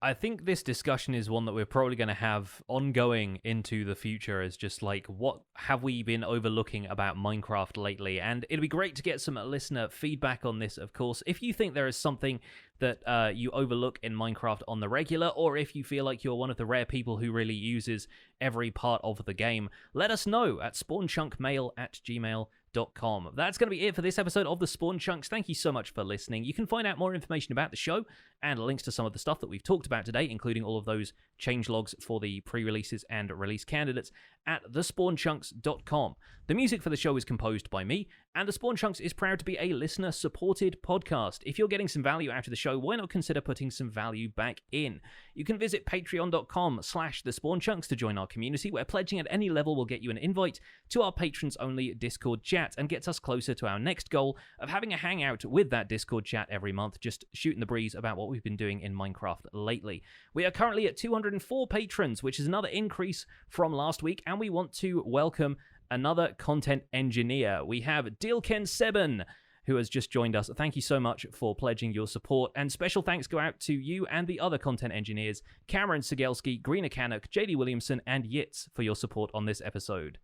I think this discussion is one that we're probably going to have ongoing into the future, as just like, what have we been overlooking about Minecraft lately? And it'd be great to get some listener feedback on this, of course. If you think there is something that you overlook in Minecraft on the regular, or if you feel like you're one of the rare people who really uses every part of the game, let us know at spawnchunkmail@gmail.com. That's going to be it for this episode of the Spawn Chunks. Thank you so much for listening. You can find out more information about the show and links to some of the stuff that we've talked about today, including all of those changelogs for the pre-releases and release candidates, at thespawnchunks.com. The music for the show is composed by me, and The Spawn Chunks is proud to be a listener-supported podcast. If you're getting some value out of the show, why not consider putting some value back in? You can visit patreon.com/thespawnchunks to join our community, where pledging at any level will get you an invite to our patrons-only Discord chat and gets us closer to our next goal of having a hangout with that Discord chat every month, just shooting the breeze about what we've been doing in Minecraft lately. We are currently at 204 patrons, which is another increase from last week, and we want to welcome another content engineer. We have Dilken7, who has just joined us. Thank you so much for pledging your support. And special thanks go out to you and the other content engineers, Cameron Sigelski, Greener Canuck, JD Williamson, and Yitz for your support on this episode.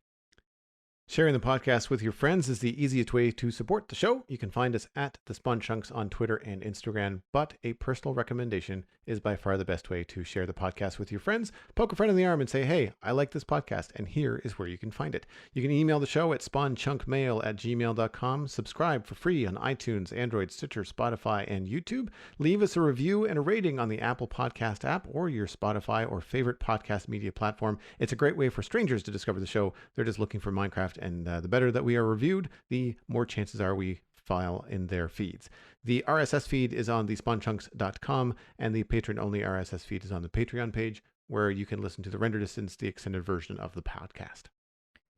Sharing the podcast with your friends is the easiest way to support the show. You can find us at The Spawn Chunks on Twitter and Instagram, but a personal recommendation is by far the best way to share the podcast with your friends. Poke a friend in the arm and say, hey, I like this podcast, and here is where you can find it. You can email the show at spawnchunkmail@gmail.com. Subscribe for free on iTunes, Android, Stitcher, Spotify, and YouTube. Leave us a review and a rating on the Apple Podcast app or your Spotify or favorite podcast media platform. It's a great way for strangers to discover the show. They're just looking for Minecraft, and the better that we are reviewed, the more chances are we file in their feeds. The RSS feed is on thespawnchunks.com, and the patron-only RSS feed is on the Patreon page, where you can listen to the Render Distance, the extended version of the podcast.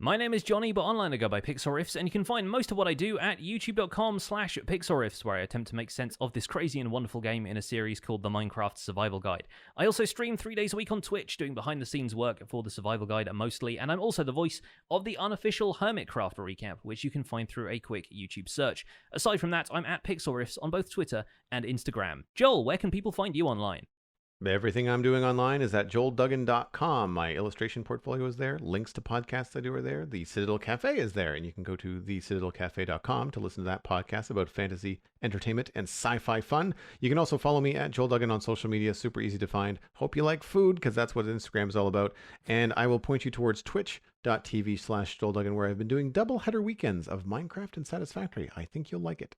My name is Johnny, but online I go by Pixelriffs, and you can find most of what I do at youtube.com/Pixelriffs, where I attempt to make sense of this crazy and wonderful game in a series called the Minecraft Survival Guide. I also stream 3 days a week on Twitch, doing behind-the-scenes work for the Survival Guide mostly, and I'm also the voice of the unofficial Hermitcraft recap, which you can find through a quick YouTube search. Aside from that, I'm at Pixelriffs on both Twitter and Instagram. Joel, where can people find you online? Everything I'm doing online is at joelduggan.com. My illustration portfolio is there. Links to podcasts I do are there. The Citadel Cafe is there, and you can go to thecitadelcafe.com to listen to that podcast about fantasy, entertainment, and sci-fi fun. You can also follow me at Joel Duggan on social media. Super easy to find. Hope you like food, because that's what Instagram is all about. And I will point you towards twitch.tv/Joel Duggan, where I've been doing double-header weekends of Minecraft and Satisfactory. I think you'll like it.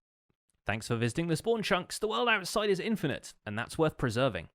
Thanks for visiting the Spawn Chunks. The world outside is infinite, and that's worth preserving.